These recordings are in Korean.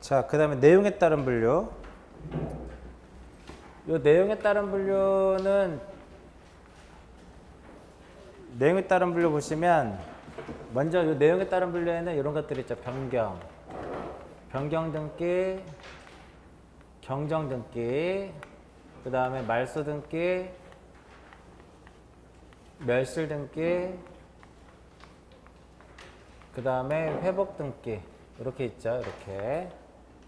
자, 그 다음에 내용에 따른 분류. 요 내용에 따른 분류는 내용에 따른 분류 보시면 먼저 요 내용에 따른 분류에는 이런 것들이 있죠. 변경, 변경 등기, 경정 등기, 그 다음에 말소 등기, 멸실 등기, 그 다음에 회복 등기 이렇게 있죠. 이렇게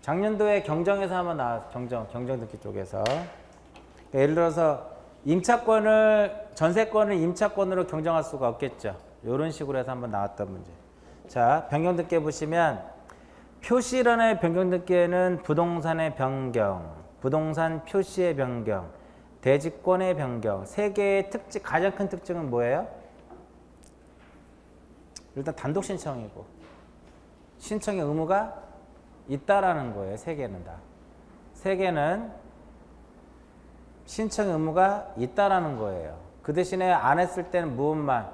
작년도에 경정에서 한번 나왔어. 경정 등기 쪽에서. 그러니까 예를 들어서 임차권을 전세권을 임차권으로 경정할 수가 없겠죠. 이런 식으로 해서 한번 나왔던 문제. 자, 변경 등기 보시면 표시란의 변경 등기에는 부동산의 변경, 부동산 표시의 변경, 대지권의 변경 세 개의 특징, 가장 큰 특징은 뭐예요? 일단 단독 신청이고 신청의 의무가 있다라는 거예요. 세 개는 다. 세 개는 신청 의무가 있다라는 거예요. 그 대신에 안 했을 때는 무엇만?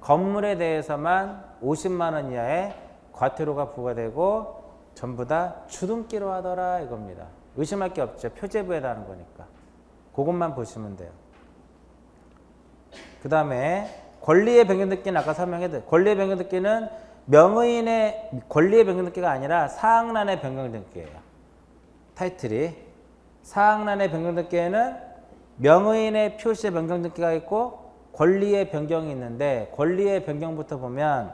건물에 대해서만 50만 원 이하의 과태료가 부과되고 전부 다 주등기로 하더라 이겁니다. 의심할 게 없죠. 표제부에 하는 거니까. 그것만 보시면 돼요. 그 다음에 권리의 변경 등기는 아까 설명했듯이 권리의 변경 등기는 명의인의 권리의 변경 등기가 아니라 사항란의 변경 등기예요. 타이틀이 사항란의 변경 등기에는 명의인의 표시의 변경 등기가 있고 권리의 변경이 있는데 권리의 변경부터 보면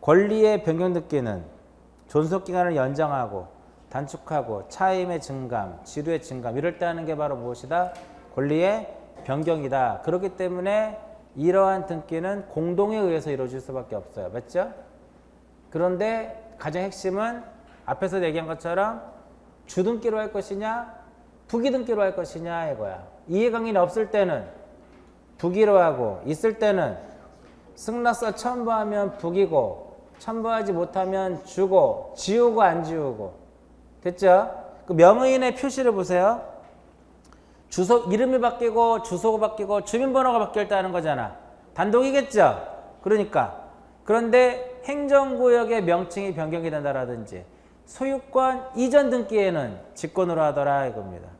권리의 변경 등기는 존속 기간을 연장하고 단축하고 차임의 증감, 지류의 증감 이럴 때 하는 게 바로 무엇이다? 권리의 변경이다. 그렇기 때문에 이러한 등기는 공동에 의해서 이루어질 수밖에 없어요. 맞죠? 그런데 가장 핵심은 앞에서 얘기한 것처럼 주등기로 할 것이냐 부기등기로 할 것이냐 이거야. 이해관계는 없을 때는 부기로 하고 있을 때는 승낙서 첨부하면 부기고 첨부하지 못하면 주고 지우고 안 지우고 됐죠? 그 명의인의 표시를 보세요. 주소 이름이 바뀌고 주소가 바뀌고 주민번호가 바뀌었다는 거잖아. 단독이겠죠? 그러니까 그런데 행정구역의 명칭이 변경이 된다라든지 소유권 이전 등기에는 직권으로 하더라 이겁니다.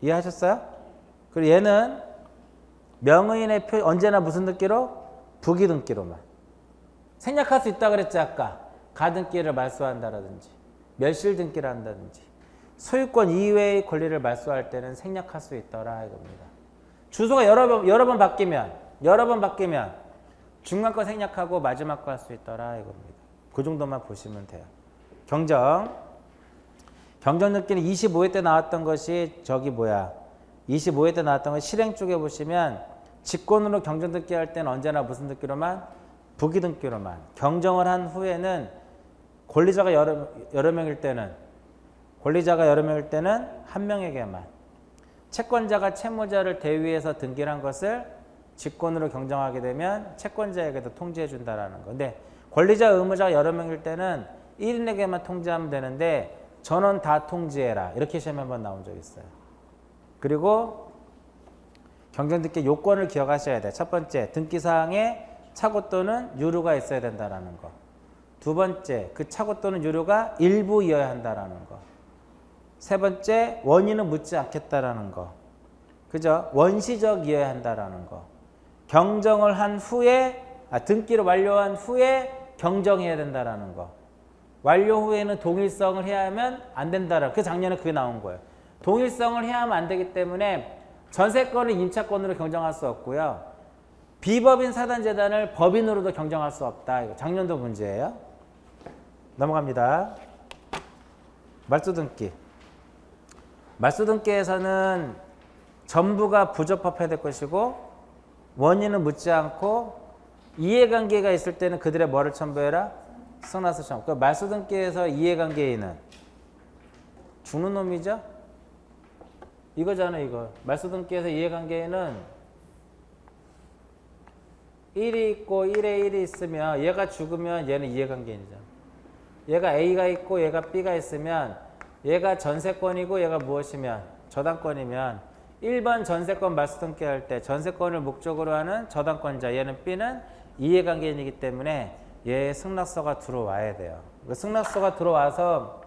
이해하셨어요? 그리고 얘는 명의인의 표 언제나 무슨 등기로? 부기 등기로만. 생략할 수 있다 그랬지 아까. 가등기를 말소한다라든지 멸실 등기를 한다든지 소유권 이외의 권리를 말소할 때는 생략할 수 있더라 이겁니다. 주소가 여러 번 바뀌면 중간 거 생략하고 마지막 거 할 수 있더라 이겁니다. 그 정도만 보시면 돼요. 경정 등기는 25회 때 나왔던 것이 저기 뭐야 25회 때 나왔던 건 실행 쪽에 보시면 직권으로 경정 등기 할 때는 언제나 무슨 등기로만? 부기 등기로만. 경정을 한 후에는 권리자가 여러 명일 때는 한 명에게만. 채권자가 채무자를 대위해서 등기를 한 것을 직권으로 경정하게 되면 채권자에게도 통지해 준다라는 거. 근데 권리자 의무자가 여러 명일 때는 1인에게만 통지하면 되는데 전원 다 통지해라. 이렇게 시험에 한번 나온 적 있어요. 그리고 경정 등기 요건을 기억하셔야 돼. 첫 번째, 등기사항에 착오 또는 유료가 있어야 된다라는 거. 두 번째, 그 착오 또는 유료가 일부이어야 한다라는 거. 세 번째, 원인은 묻지 않겠다라는 거. 그죠? 원시적이어야 한다라는 거. 경정을 한 후에 등기를 완료한 후에 경정해야 된다라는 거. 완료 후에는 동일성을 해야 하면 안 된다라는 거. 그 작년에 그게 나온 거예요. 동일성을 해야 하면 안 되기 때문에 전세권을 임차권으로 경정할 수 없고요. 비법인 사단재단을 법인으로도 경정할 수 없다. 이거 작년도 문제예요. 넘어갑니다. 말소등기. 말소등기에서는 전부가 부적합해야 될 것이고 원인은 묻지 않고 이해관계가 있을 때는 그들의 뭐를 첨부해라? 승낙서 첨부. 그러니까 말소등기에서 이해관계인은 주는 놈이죠? 이거잖아 이거. 말소등기에서 이해관계인은 1이 있고 1에 1이 있으면 얘가 죽으면 얘는 이해관계인이잖아. 얘가 A가 있고 얘가 B가 있으면 얘가 전세권이고 얘가 무엇이면 저당권이면 1번 전세권 말소등기 할 때 전세권을 목적으로 하는 저당권자 얘는 B는 이해관계인이기 때문에 얘의 승낙서가 들어와야 돼요. 승낙서가 들어와서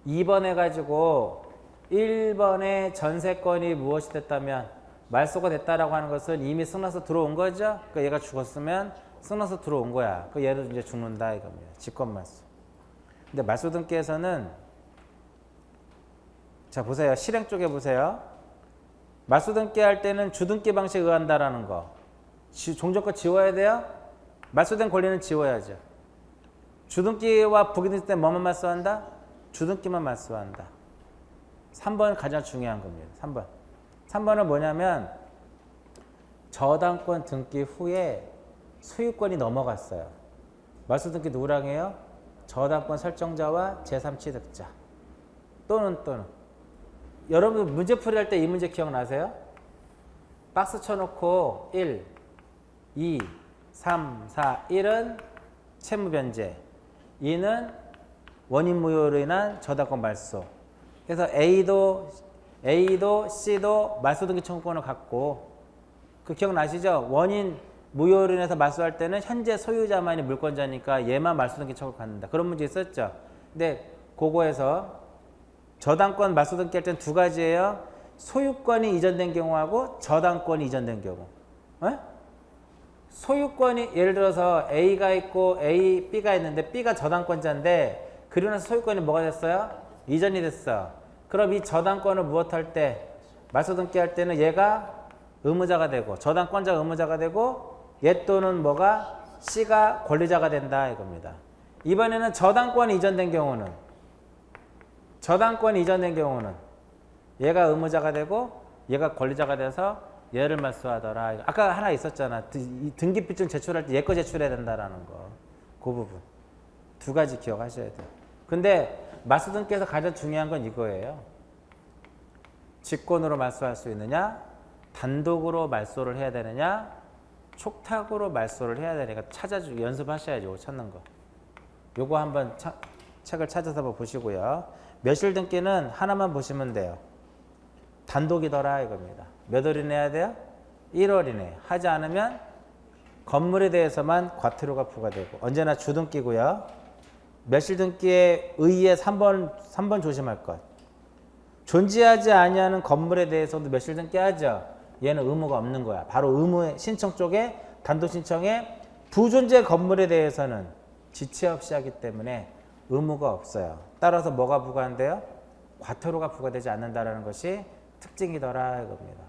2번 해가지고 1번의 전세권이 무엇이 됐다면 말소가 됐다라고 하는 것은 이미 승낙서 들어온 거죠. 그러니까 얘가 죽었으면 승낙서 들어온 거야. 그 얘도 이제 죽는다 이겁니다. 직권말소. 근데 말소 등기에서는 자 보세요. 실행 쪽에 보세요. 말소 등기할 때는 주등기 방식에 의한다라는 거. 종전권 지워야 돼요? 말소된 권리는 지워야죠. 주등기와 부기등기 때 뭐만 말소한다? 주등기만 말소한다. 3번 가장 중요한 겁니다. 3번. 3번은 뭐냐면 저당권 등기 후에 소유권이 넘어갔어요. 말소 등기 누구랑 해요? 저당권 설정자와 제3취득자 또는 여러분 문제 풀이할 때 이 문제 기억나세요? 박스 쳐놓고 1, 2, 3, 4, 1은 채무변제, 2는 원인무효로 인한 저당권 말소. 그래서 A도 C도 말소등기 청구권을 갖고 그 기억나시죠? 원인 무효로 인해서 말소할 때는 현재 소유자만이 물권자니까 얘만 말소등기 청구를 갖는다. 그런 문제 있었죠? 근데 그거에서 저당권 말소등기 할 때는 두 가지예요. 소유권이 이전된 경우하고 저당권이 이전된 경우. 에? 소유권이 예를 들어서 A가 있고 B가 있는데 B가 저당권자인데 그러고 나서 소유권이 뭐가 됐어요? 이전이 됐어. 그럼 이 저당권을 무엇할 때 말소등기 할 때는 얘가 의무자가 되고 저당권자 의무자가 되고 얘 또는 뭐가 C가 권리자가 된다 이겁니다. 이번에는 저당권이 이전된 경우는 얘가 의무자가 되고 얘가 권리자가 돼서 얘를 말소하더라. 아까 하나 있었잖아. 등기필증 제출할 때 얘 거 제출해야 된다라는 거. 그 부분. 두 가지 기억하셔야 돼요. 근데 말소등기에서 가장 중요한 건 이거예요. 직권으로 말소할 수 있느냐, 단독으로 말소를 해야 되느냐, 촉탁으로 말소를 해야 되니까 연습하셔야죠. 이거 찾는 거. 요거 한번 책을 찾아서 보시고요. 매실 등기는 하나만 보시면 돼요. 단독이더라 이겁니다. 몇 월 이내 해야 돼요? 1월 이내. 하지 않으면 건물에 대해서만 과태료가 부과되고 언제나 주등기고요. 매실 등기에 의의 3번 조심할 것. 존재하지 아니하는 건물에 대해서도 매실 등기하죠. 얘는 의무가 없는 거야. 바로 의무의 신청 쪽에 단독 신청에 부존재 건물에 대해서는 지체 없이 하기 때문에 의무가 없어요. 따라서 뭐가 부과한대요? 과태료가 부과되지 않는다라는 것이 특징이더라 이겁니다.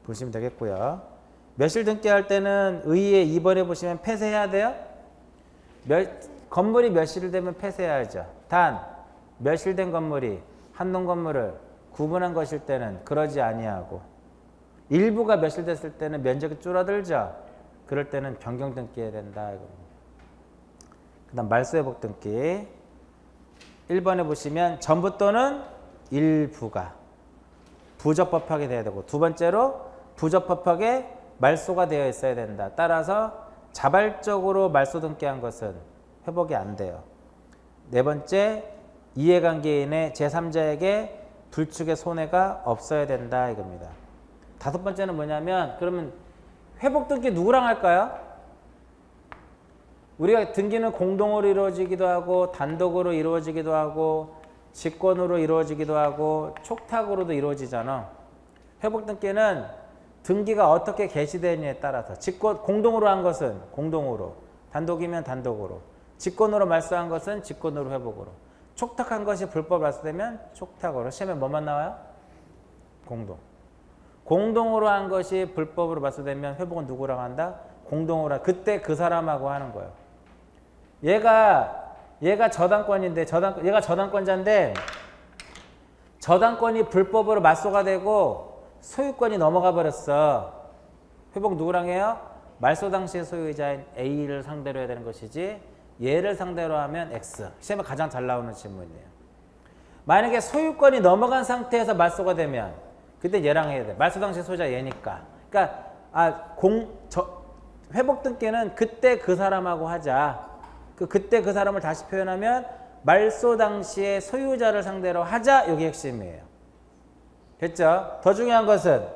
보시면 되겠고요. 매실 등기할 때는 의의 2번에 보시면 폐쇄해야 돼요. 건물이 멸실되면 폐쇄해야죠. 단 멸실된 건물이 한동 건물을 구분한 것일 때는 그러지 아니하고 일부가 멸실됐을 때는 면적이 줄어들죠. 그럴 때는 변경 등기해야 된다 이겁니다. 그다음 말소회복 등기 1번에 보시면 전부 또는 일부가 부적법하게 돼야 되고 두 번째로 부적법하게 말소가 되어 있어야 된다. 따라서 자발적으로 말소 등기한 것은 회복이 안 돼요. 네 번째 이해관계인의 제3자에게 불축의 손해가 없어야 된다 이겁니다. 다섯 번째는 뭐냐면 그러면 회복 등기 누구랑 할까요? 우리가 등기는 공동으로 이루어지기도 하고 단독으로 이루어지기도 하고 직권으로 이루어지기도 하고 촉탁으로도 이루어지잖아. 회복 등기는 등기가 어떻게 개시되느냐에 따라서 공동으로 한 것은 공동으로, 단독이면 단독으로, 직권으로 말소한 것은 직권으로 회복으로, 촉탁한 것이 불법 말소되면 촉탁으로. 시험에 뭐만 나와요? 공동으로 한 것이 불법으로 말소되면 회복은 누구랑 한다? 공동으로. 그때 그 사람하고 하는 거예요. 얘가 저당권인데 얘가 저당권자인데 저당권이 불법으로 말소가 되고 소유권이 넘어가 버렸어. 회복 누구랑 해요? 말소 당시의 소유자인 A를 상대로 해야 되는 것이지 얘를 상대로 하면 X. 시험에 가장 잘 나오는 질문이에요. 만약에 소유권이 넘어간 상태에서 말소가 되면 그때 얘랑 해야 돼. 말소 당시 소유자 얘니까. 그러니까 회복 등기는 그때 그 사람하고 하자. 그때 그 사람을 다시 표현하면 말소 당시의 소유자를 상대로 하자. 이게 핵심이에요. 됐죠? 더 중요한 것은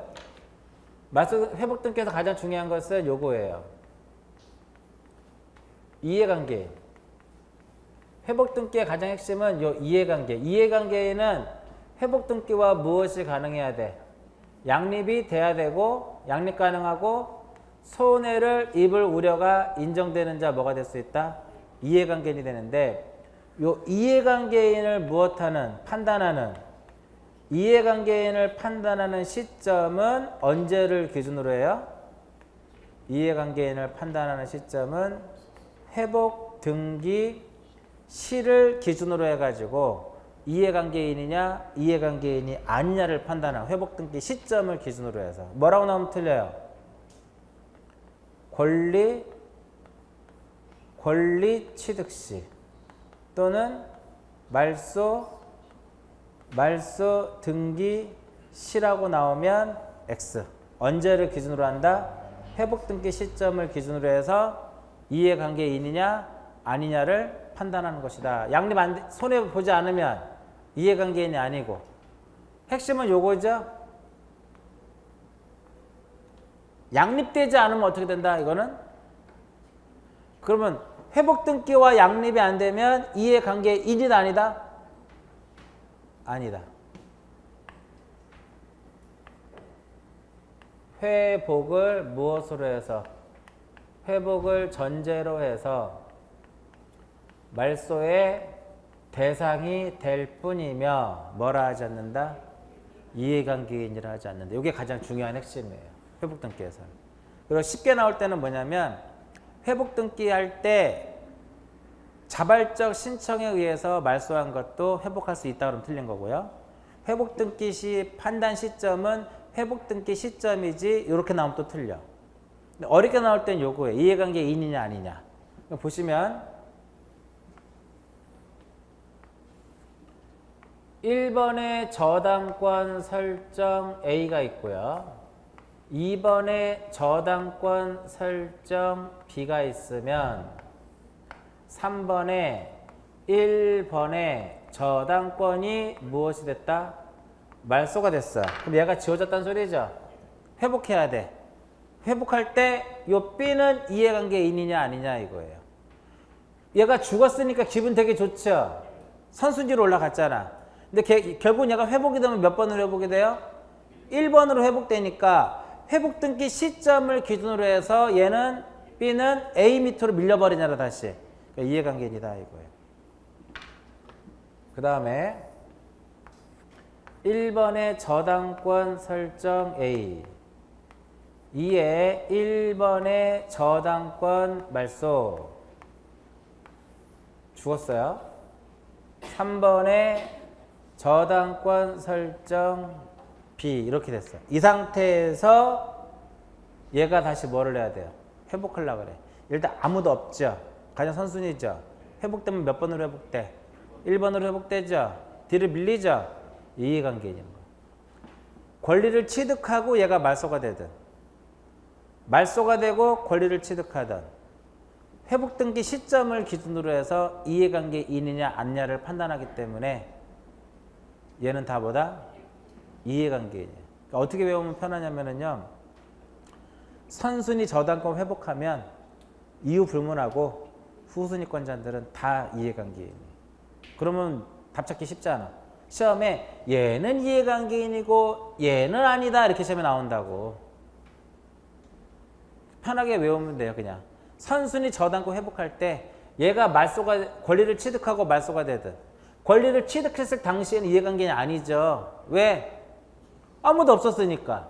말소 회복 등기에서 가장 중요한 것은 요거예요. 이해관계. 회복 등기의 가장 핵심은 요 이해관계. 이해관계에는 회복 등기와 무엇이 가능해야 돼? 양립이 돼야 되고 양립 가능하고 손해를 입을 우려가 인정되는 자 뭐가 될 수 있다? 이해관계인이 되는데 요 이해관계인을 무엇하는 판단하는 이해관계인을 판단하는 시점은 언제를 기준으로 해요? 이해관계인을 판단하는 시점은 회복 등기 시를 기준으로 해가지고 이해관계인이냐 이해관계인이 아니냐를 판단하는 회복 등기 시점을 기준으로 해서 뭐라고 나오면 틀려요? 권리 취득 시 또는 말소 등기 시라고 나오면 X. 언제를 기준으로 한다? 회복 등기 시점을 기준으로 해서 이해관계인이냐 아니냐를 판단하는 것이다. 양립 손해 보지 않으면 이해관계인이 아니고 핵심은 요거죠. 양립되지 않으면 어떻게 된다? 이거는 그러면 회복 등기와 양립이 안 되면 이해관계인이다 아니다? 아니다. 회복을 무엇으로 해서? 회복을 전제로 해서 말소의 대상이 될 뿐이며 뭐라 하지 않는다? 이해관계인이라 하지 않는다. 이게 가장 중요한 핵심이에요. 회복 등기에서는. 그리고 쉽게 나올 때는 뭐냐면 회복 등기할 때 자발적 신청에 의해서 말소한 것도 회복할 수 있다 그러면 틀린 거고요. 회복 등기 시 판단 시점은 회복 등기 시점이지 이렇게 나오면 또 틀려. 근데 어렵게 나올 땐 요거예요. 이해관계인이냐 아니냐. 보시면 1번에 저당권 설정 A가 있고요. 2번에 저당권 설정 B가 있으면 3번에 1번에 저당권이 무엇이 됐다? 말소가 됐어. 그럼 얘가 지워졌다는 소리죠. 회복해야 돼. 회복할 때 요 B는 이해관계인이냐 아니냐 이거예요. 얘가 죽었으니까 기분 되게 좋죠. 선순위로 올라갔잖아. 근데 결국 얘가 회복이 되면 몇 번으로 회복이 돼요? 1번으로 회복되니까 회복 등기 시점을 기준으로 해서 얘는 B는 A 밑으로 밀려버리냐라 다시. 그러니까 이해관계인이다 이거예요. 그 다음에 1번의 저당권 설정 A 2에 1번의 저당권 말소 죽었어요. 3번의 저당권 설정 B 이렇게 됐어요. 이 상태에서 얘가 다시 뭐를 해야 돼요? 회복하려고 그래. 일단 아무도 없죠. 가장 선순위죠. 회복되면 몇 번으로 회복돼? 1번으로 회복되죠. 뒤를 밀리죠. 이해관계인인 거예요. 권리를 취득하고 얘가 말소가 되든 말소가 되고 권리를 취득하든 회복 등기 시점을 기준으로 해서 이해관계인이냐 아니냐를 판단하기 때문에 얘는 다 뭐다? 이해관계인이에요. 그러니까 어떻게 외우면 편하냐면요. 선순위 저당권 회복하면 이유 불문하고 후순위권자들은 다 이해관계인이에요. 그러면 답 찾기 쉽잖아. 시험에 얘는 이해관계인이고 얘는 아니다 이렇게 시험에 나온다고. 편하게 외우면 돼요. 그냥 선순위 저당권 회복할 때 얘가 말소가 권리를 취득하고 말소가 되든 권리를 취득했을 당시에는 이해관계인이 아니죠. 왜? 아무도 없었으니까.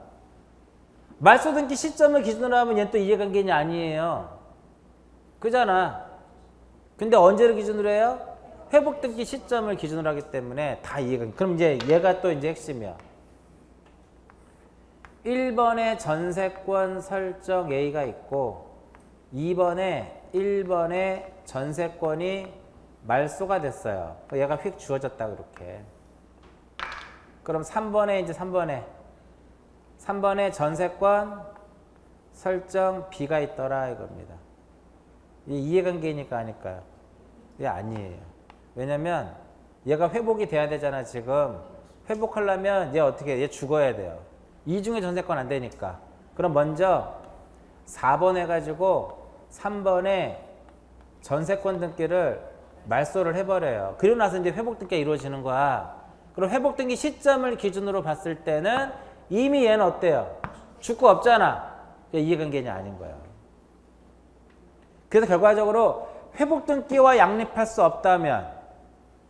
말소 등기 시점을 기준으로 하면 얘는 또 이해관계인이 아니에요. 그잖아. 근데 언제를 기준으로 해요? 회복 등기 시점을 기준으로 하기 때문에 다 이해관계. 그럼 이제 얘가 또 이제 핵심이야. 1번에 전세권 설정 A가 있고 1번에 전세권이 말소가 됐어요. 얘가 휙 주어졌다 그렇게. 그럼 3번에 3번에 전세권 설정 B가 있더라 이겁니다. 이 이해관계니까 아닐까요? 이게 아니에요. 왜냐면 얘가 회복이 돼야 되잖아 지금. 회복하려면 얘 어떻게 얘 죽어야 돼요. 이 중에 전세권 안 되니까. 그럼 먼저 4번 해가지고 3번에 전세권 등기를 말소를 해버려요. 그리고 나서 이제 회복 등기가 이루어지는 거야. 그럼 회복 등기 시점을 기준으로 봤을 때는 이미 얘는 어때요? 죽고 없잖아. 이해관계는 아닌 거예요. 그래서 결과적으로 회복 등기와 양립할 수 없다면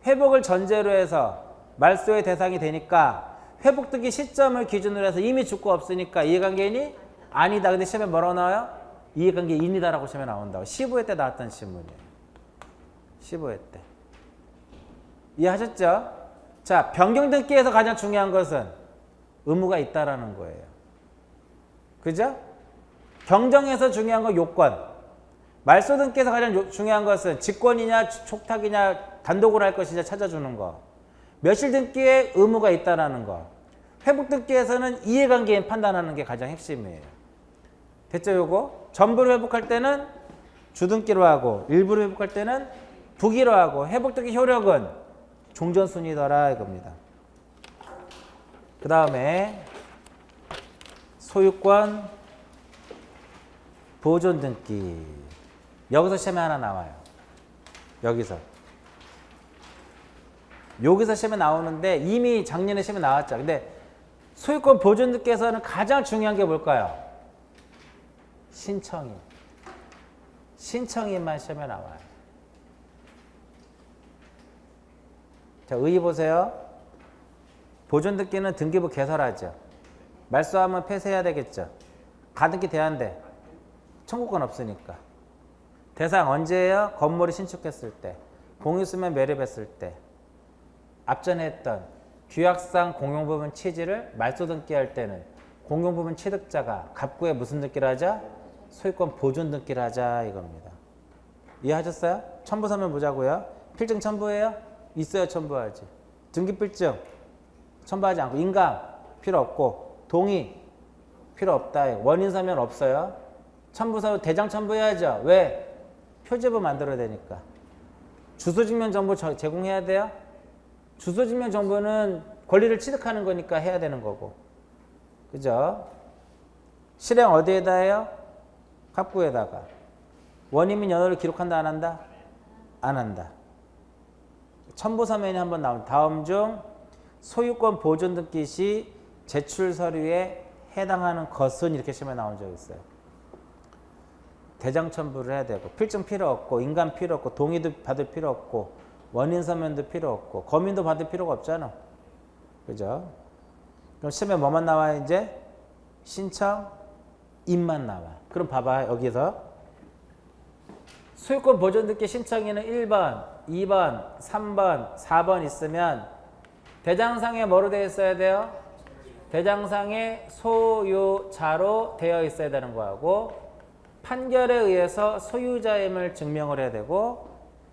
회복을 전제로 해서 말소의 대상이 되니까 회복 등기 시점을 기준으로 해서 이미 죽고 없으니까 이해관계인이 아니다. 근데 시험에 뭐라고 나와요? 이해관계인이다라고 시험에 나온다고. 15회 때 나왔던 신문이에요. 15회 때. 이해하셨죠? 자, 변경 등기에서 가장 중요한 것은 의무가 있다라는 거예요. 그죠? 경정에서 중요한 건 요건. 말소 등기에서 가장 중요한 것은 직권이냐 촉탁이냐 단독으로 할 것이냐 찾아주는 거. 멸실 등기에 의무가 있다라는 거. 회복 등기에서는 이해관계인 판단하는 게 가장 핵심이에요. 됐죠, 요거? 전부를 회복할 때는 주등기로 하고 일부를 회복할 때는 부기로 하고 회복 등기 효력은 종전순위더라 이겁니다. 그 다음에 소유권 보존 등기. 여기서 시험에 하나 나와요. 여기서 시험에 나오는데 이미 작년에 시험에 나왔죠. 근데 소유권 보존 등기에서는 가장 중요한 게 뭘까요? 신청인. 신청인만 시험에 나와요. 자, 의의 보세요. 보존 등기는 등기부 개설하죠. 말소하면 폐쇄해야 되겠죠. 가등기 돼야 안 돼. 청구권 없으니까. 대상 언제예요? 건물을 신축했을 때. 공유수면 매립했을 때. 앞전에 했던 규약상 공용부분 취지를 말소 등기할 때는 공용부분 취득자가 갑구에 무슨 등기를 하자? 소유권 보존 등기를 하자 이겁니다. 이해하셨어요? 첨부서면 보자고요. 필증 첨부해요? 있어야 첨부하지. 등기필증 첨부하지 않고 인감 필요 없고 동의 필요 없다. 원인서면 없어요. 첨부서 대장 첨부해야죠. 왜? 표제부 만들어야 되니까. 주소증명 정보 제공해야 돼요. 주소증명 정보는 권리를 취득하는 거니까 해야 되는 거고. 그죠? 실행 어디에다 해요? 갑구에다가. 원인 및 연호를 기록한다 안 한다? 안 한다. 첨부서면이 한번 나온 다음 중 소유권 보존 등기 시 제출 서류에 해당하는 것은 이렇게 시험에 나온 적이 있어요. 대장 첨부를 해야 되고 필증 필요 없고 인감 필요 없고 동의도 받을 필요 없고 원인 서면도 필요 없고 검인도 받을 필요가 없잖아. 그죠? 그럼 시험에 뭐만 나와요 이제? 신청인만 나와. 그럼 봐봐 여기서 소유권 보존 등기 신청인은 1번, 2번, 3번, 4번 있으면 대장상에 뭐로 되어 있어야 돼요? 대장상에 소유자로 되어 있어야 되는 거하고 판결에 의해서 소유자임을 증명을 해야 되고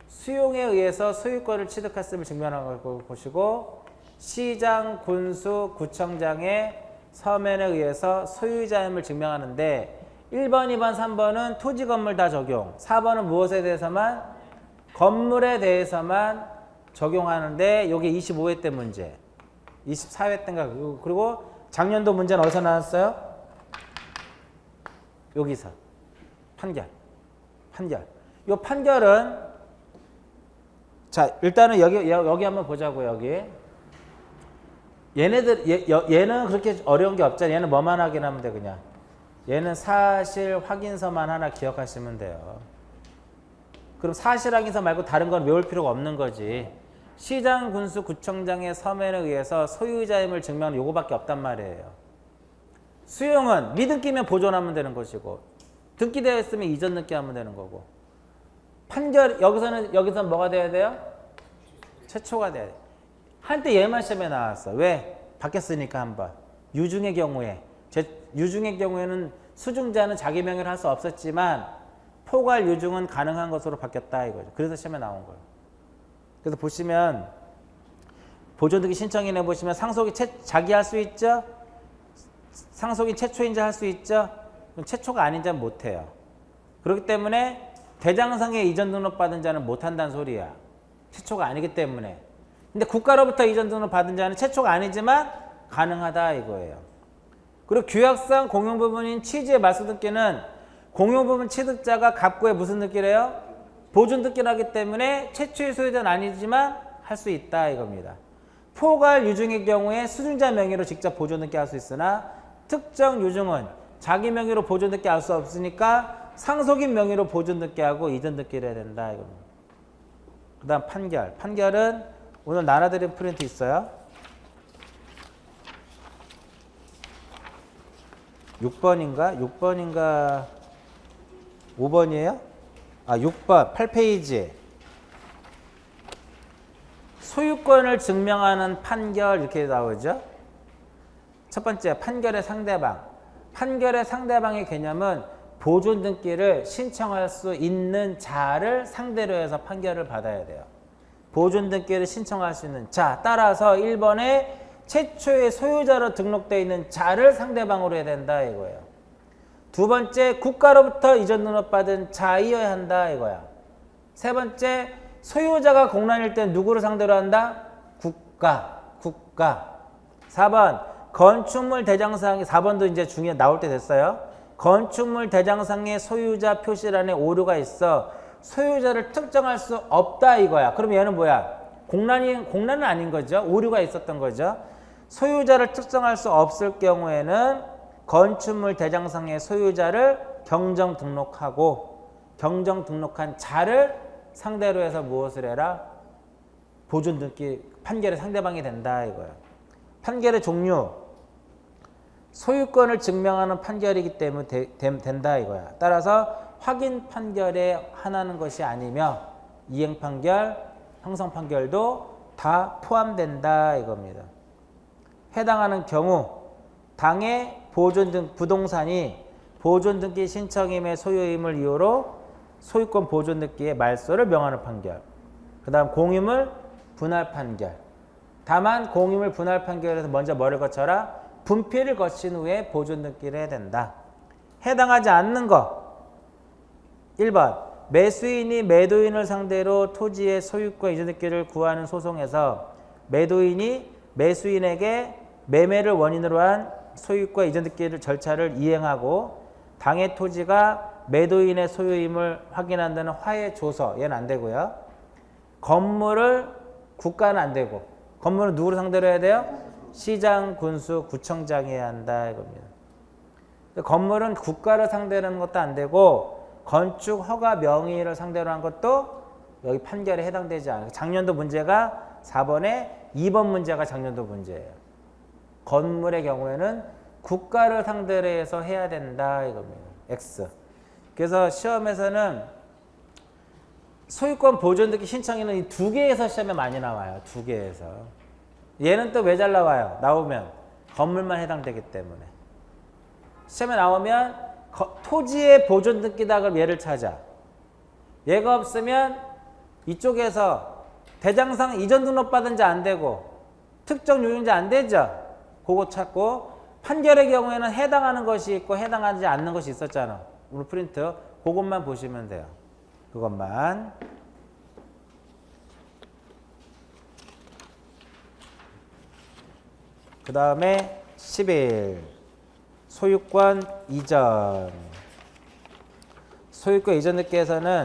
수용에 의해서 소유권을 취득했음을 증명하는 걸 보시고 시장, 군수, 구청장의 서면에 의해서 소유자임을 증명하는데 1번, 2번, 3번은 토지 건물 다 적용. 4번은 무엇에 대해서만? 건물에 대해서만 적용하는데 이게 25회 때 문제. 24회 때인가. 그리고 작년도 문제는 어디서 나왔어요? 여기서. 판결. 이 판결은 자, 일단은 여기 한번 보자고요. 여기. 얘는 그렇게 어려운 게 없잖아요. 얘는 뭐만 확인하면 돼 그냥. 얘는 사실 확인서만 하나 기억하시면 돼요. 그럼 사실 확인서 말고 다른 건 외울 필요가 없는 거지. 시장, 군수, 구청장의 서면에 의해서 소유자임을 증명하는 요거밖에 없단 말이에요. 수용은 미등기면 보존하면 되는 것이고 등기되어 있으면 이전 등기하면 되는 거고 판결 여기서 뭐가 돼야 돼요? 최초가 돼야 돼요. 한때 얘만 시험에 나왔어. 왜? 바뀌었으니까 한번. 유중의 경우에는 수중자는 자기 명의를 할 수 없었지만 포괄 유중은 가능한 것으로 바뀌었다 이거죠. 그래서 시험에 나온 거예요. 그래서 보시면 보존등기 신청인에 보시면 상속이 자기 할 수 있죠? 상속인 최초인자 할 수 있죠? 그럼 최초가 아닌 자는 못해요. 그렇기 때문에 대장상에 이전 등록 받은 자는 못한다는 소리야. 최초가 아니기 때문에. 근데 국가로부터 이전 등록 받은 자는 최초가 아니지만 가능하다 이거예요. 그리고 규약상 공용부분인 취지의 말소 등기는 공용부분 취득자가 갑구에 무슨 등기를 해요? 보존등기를 기 때문에 최초의 소유자는 아니지만 할 수 있다 이겁니다. 포괄 유증의 경우에 수증자 명의로 직접 보존등기 할 수 있으나 특정 유증은 자기 명의로 보존등기 할 수 없으니까 상속인 명의로 보존등기하고 이전등기를 해야 된다 이겁니다. 그 다음 판결. 판결은 오늘 나눠드린 프린트 있어요. 6번인가 5번이에요? 6번 8페이지. 소유권을 증명하는 판결 이렇게 나오죠. 첫 번째 판결의 상대방. 판결의 상대방의 개념은 보존등기를 신청할 수 있는 자를 상대로 해서 판결을 받아야 돼요. 보존등기를 신청할 수 있는 자. 따라서 1번에 최초의 소유자로 등록되어 있는 자를 상대방으로 해야 된다 이거예요. 두 번째 국가로부터 이전 등록받은 자이어야 한다 이거야. 세 번째 소유자가 공란일 때 누구를 상대로 한다? 국가. 4번 건축물 대장상 4번도 이제 중에 나올 때 됐어요. 건축물 대장상의 소유자 표시란에 오류가 있어 소유자를 특정할 수 없다 이거야. 그럼 얘는 뭐야? 공란은 아닌 거죠. 오류가 있었던 거죠. 소유자를 특정할 수 없을 경우에는 건축물 대장상의 소유자를 경정 등록하고 경정 등록한 자를 상대로 해서 무엇을 해라? 보존등기 판결의 상대방이 된다 이거야. 판결의 종류. 소유권을 증명하는 판결이기 때문에 된다 이거야. 따라서 확인 판결에 한하는 것이 아니며 이행 판결, 형성 판결도 다 포함된다 이겁니다. 해당하는 경우 당의 부동산이 보존등기 신청임의 소유임을 이유로 소유권 보존등기의 말소를 명하는 판결. 그 다음 공유물 분할 판결. 다만 공유물 분할 판결에서 먼저 뭐를 거쳐라? 분필을 거친 후에 보존등기를 해야 된다. 해당하지 않는 거. 1번 매수인이 매도인을 상대로 토지의 소유권 이전등기를 구하는 소송에서 매도인이 매수인에게 매매를 원인으로 한 소유권 이전등기 절차를 이행하고 당의 토지가 매도인의 소유임을 확인한다는 화해 조서. 얘는 안 되고요. 건물을 국가는 안 되고 건물은 누구를 상대로 해야 돼요? 시장, 군수, 구청장이 해야 한다 이겁니다. 건물은 국가를 상대로 하는 것도 안 되고 건축 허가 명의를 상대로 한 것도 여기 판결에 해당되지 않아요. 작년도 문제가 4번에 2번 문제가 작년도 문제예요. 건물의 경우에는 국가를 상대로 해서 해야 된다 이겁니다. X. 그래서 시험에서는 소유권 보존등기 신청에는 이 두 개에서 시험에 많이 나와요. 두 개에서. 얘는 또 왜 잘 나와요? 나오면 건물만 해당되기 때문에. 시험에 나오면 토지의 보존등기다 그럼 얘를 찾아. 얘가 없으면 이쪽에서 대장상 이전 등록받은 자 안 되고 특정 유증자 안 되죠? 그거 찾고 판결의 경우에는 해당하는 것이 있고 해당하지 않는 것이 있었잖아. 오늘 프린트 그것만 보시면 돼요. 그것만. 그 다음에 11 소유권 이전. 소유권 이전 등기에서는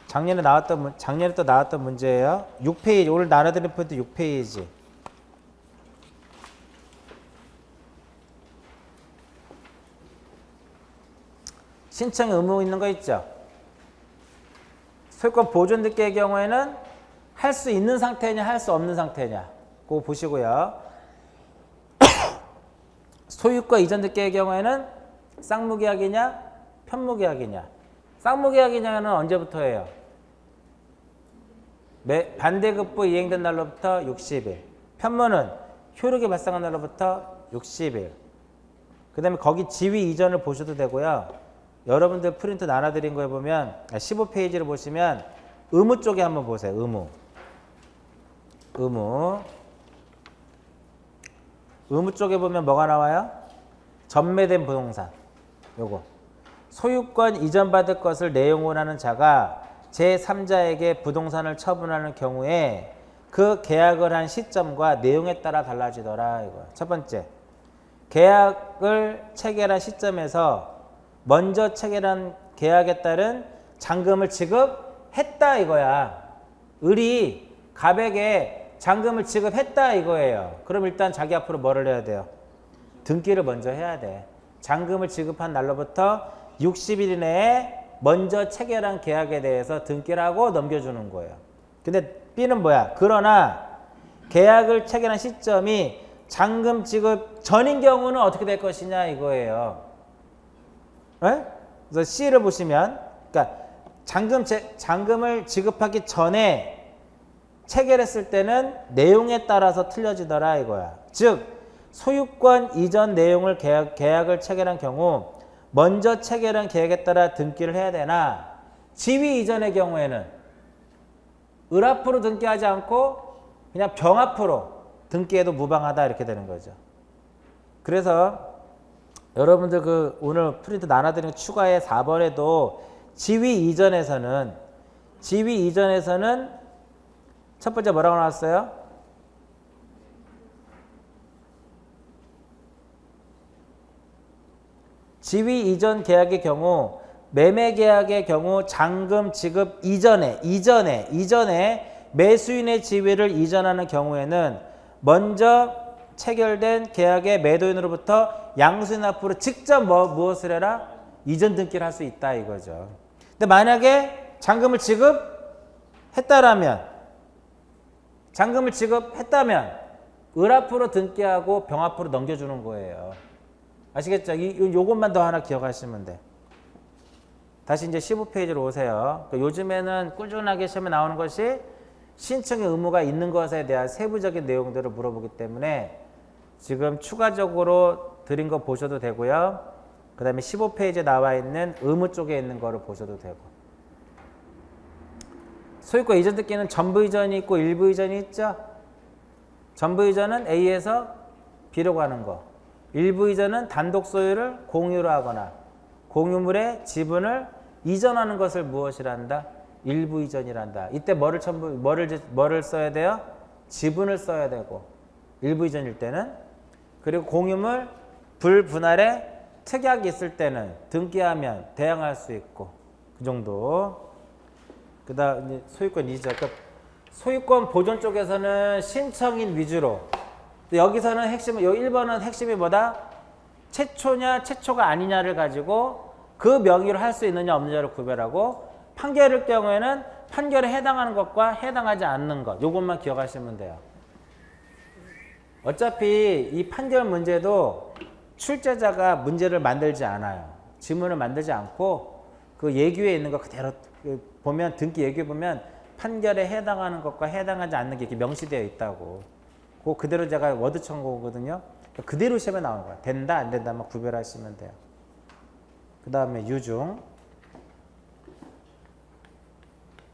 작년에 또 나왔던 문제예요. 6페이지 오늘 나눠드린 포인트 6페이지. 신청 의무 있는 거 있죠. 소유권 보존 등기의 경우에는 할 수 있는 상태냐 할 수 없는 상태냐 그거 보시고요. 소유권 이전 등기의 경우에는 쌍무계약이냐 편무계약이냐. 쌍무계약이냐는 언제부터 해요? 반대급부 이행된 날로부터 60일. 편무는 효력이 발생한 날로부터 60일. 그 다음에 거기 지위 이전을 보셔도 되고요. 여러분들 프린트 나눠드린 거에 보면 15페이지를 보시면 의무 쪽에 한번 보세요. 의무 쪽에 보면 뭐가 나와요? 전매된 부동산. 요거. 소유권 이전받을 것을 내용으로 하는 자가 제3자에게 부동산을 처분하는 경우에 그 계약을 한 시점과 내용에 따라 달라지더라. 이거. 첫 번째. 계약을 체결한 시점에서 먼저 체결한 계약에 따른 잔금을 지급했다 이거야. 을이 갑에게 잔금을 지급했다 이거예요. 그럼 일단 자기 앞으로 뭐를 해야 돼요? 등기를 먼저 해야 돼. 잔금을 지급한 날로부터 60일 이내에 먼저 체결한 계약에 대해서 등기를 하고 넘겨주는 거예요. 근데 B는 뭐야? 그러나 계약을 체결한 시점이 잔금 지급 전인 경우는 어떻게 될 것이냐 이거예요. 에? 그래서 C를 보시면, 그러니까 잔금을 지급하기 전에 체결했을 때는 내용에 따라서 틀려지더라 이거야. 즉 소유권 이전 내용을 계약을 체결한 경우 먼저 체결한 계약에 따라 등기를 해야 되나, 지위 이전의 경우에는 을 앞으로 등기하지 않고 그냥 병 앞으로 등기해도 무방하다 이렇게 되는 거죠. 그래서 여러분들 그 오늘 프린트 나눠드린 추가의 4번에도 지위 이전에서는 첫 번째 뭐라고 나왔어요? 지위 이전 계약의 경우, 매매 계약의 경우 잔금 지급 이전에 매수인의 지위를 이전하는 경우에는 먼저 체결된 계약의 매도인으로부터 양수인 앞으로 직접 무엇을 해라? 이전 등기를 할 수 있다 이거죠. 근데 만약에 잔금을 지급했다면 을 앞으로 등기하고 병 앞으로 넘겨주는 거예요. 아시겠죠? 요것만 더 하나 기억하시면 돼. 다시 이제 15페이지로 오세요. 요즘에는 꾸준하게 시험에 나오는 것이 신청의 의무가 있는 것에 대한 세부적인 내용들을 물어보기 때문에 지금 추가적으로 드린 거 보셔도 되고요. 그 다음에 15페이지에 나와 있는 의무 쪽에 있는 거를 보셔도 되고. 소유권 이전 등기는 전부 이전이 있고 일부 이전이 있죠. 전부 이전은 A에서 B로 가는 거. 일부 이전은 단독 소유를 공유로 하거나 공유물의 지분을 이전하는 것을 무엇이라 한다? 일부 이전이란다. 이때 뭐를 써야 돼요? 지분을 써야 되고, 일부 이전일 때는. 그리고 공유물 불분할에 특약이 있을 때는 등기하면 대항할 수 있고, 그 정도. 그 다음 소유권 이전. 그러니까 소유권 보존 쪽에서는 신청인 위주로. 여기서는 핵심은, 요 1번은 핵심이 뭐다? 최초냐 최초가 아니냐를 가지고 그 명의로 할 수 있느냐 없느냐를 구별하고, 판결일 경우에는 판결에 해당하는 것과 해당하지 않는 것, 요것만 기억하시면 돼요. 어차피 이 판결 문제도 출제자가 문제를 만들지 않아요. 지문을 만들지 않고 그 예규에 있는 거 그대로 보면, 등기 예규에 보면 판결에 해당하는 것과 해당하지 않는 게 이렇게 명시되어 있다고. 그대로 제가 워드 첨부거든요. 그대로 시험에 나오는 거야. 된다 안 된다만 구별하시면 돼요. 그 다음에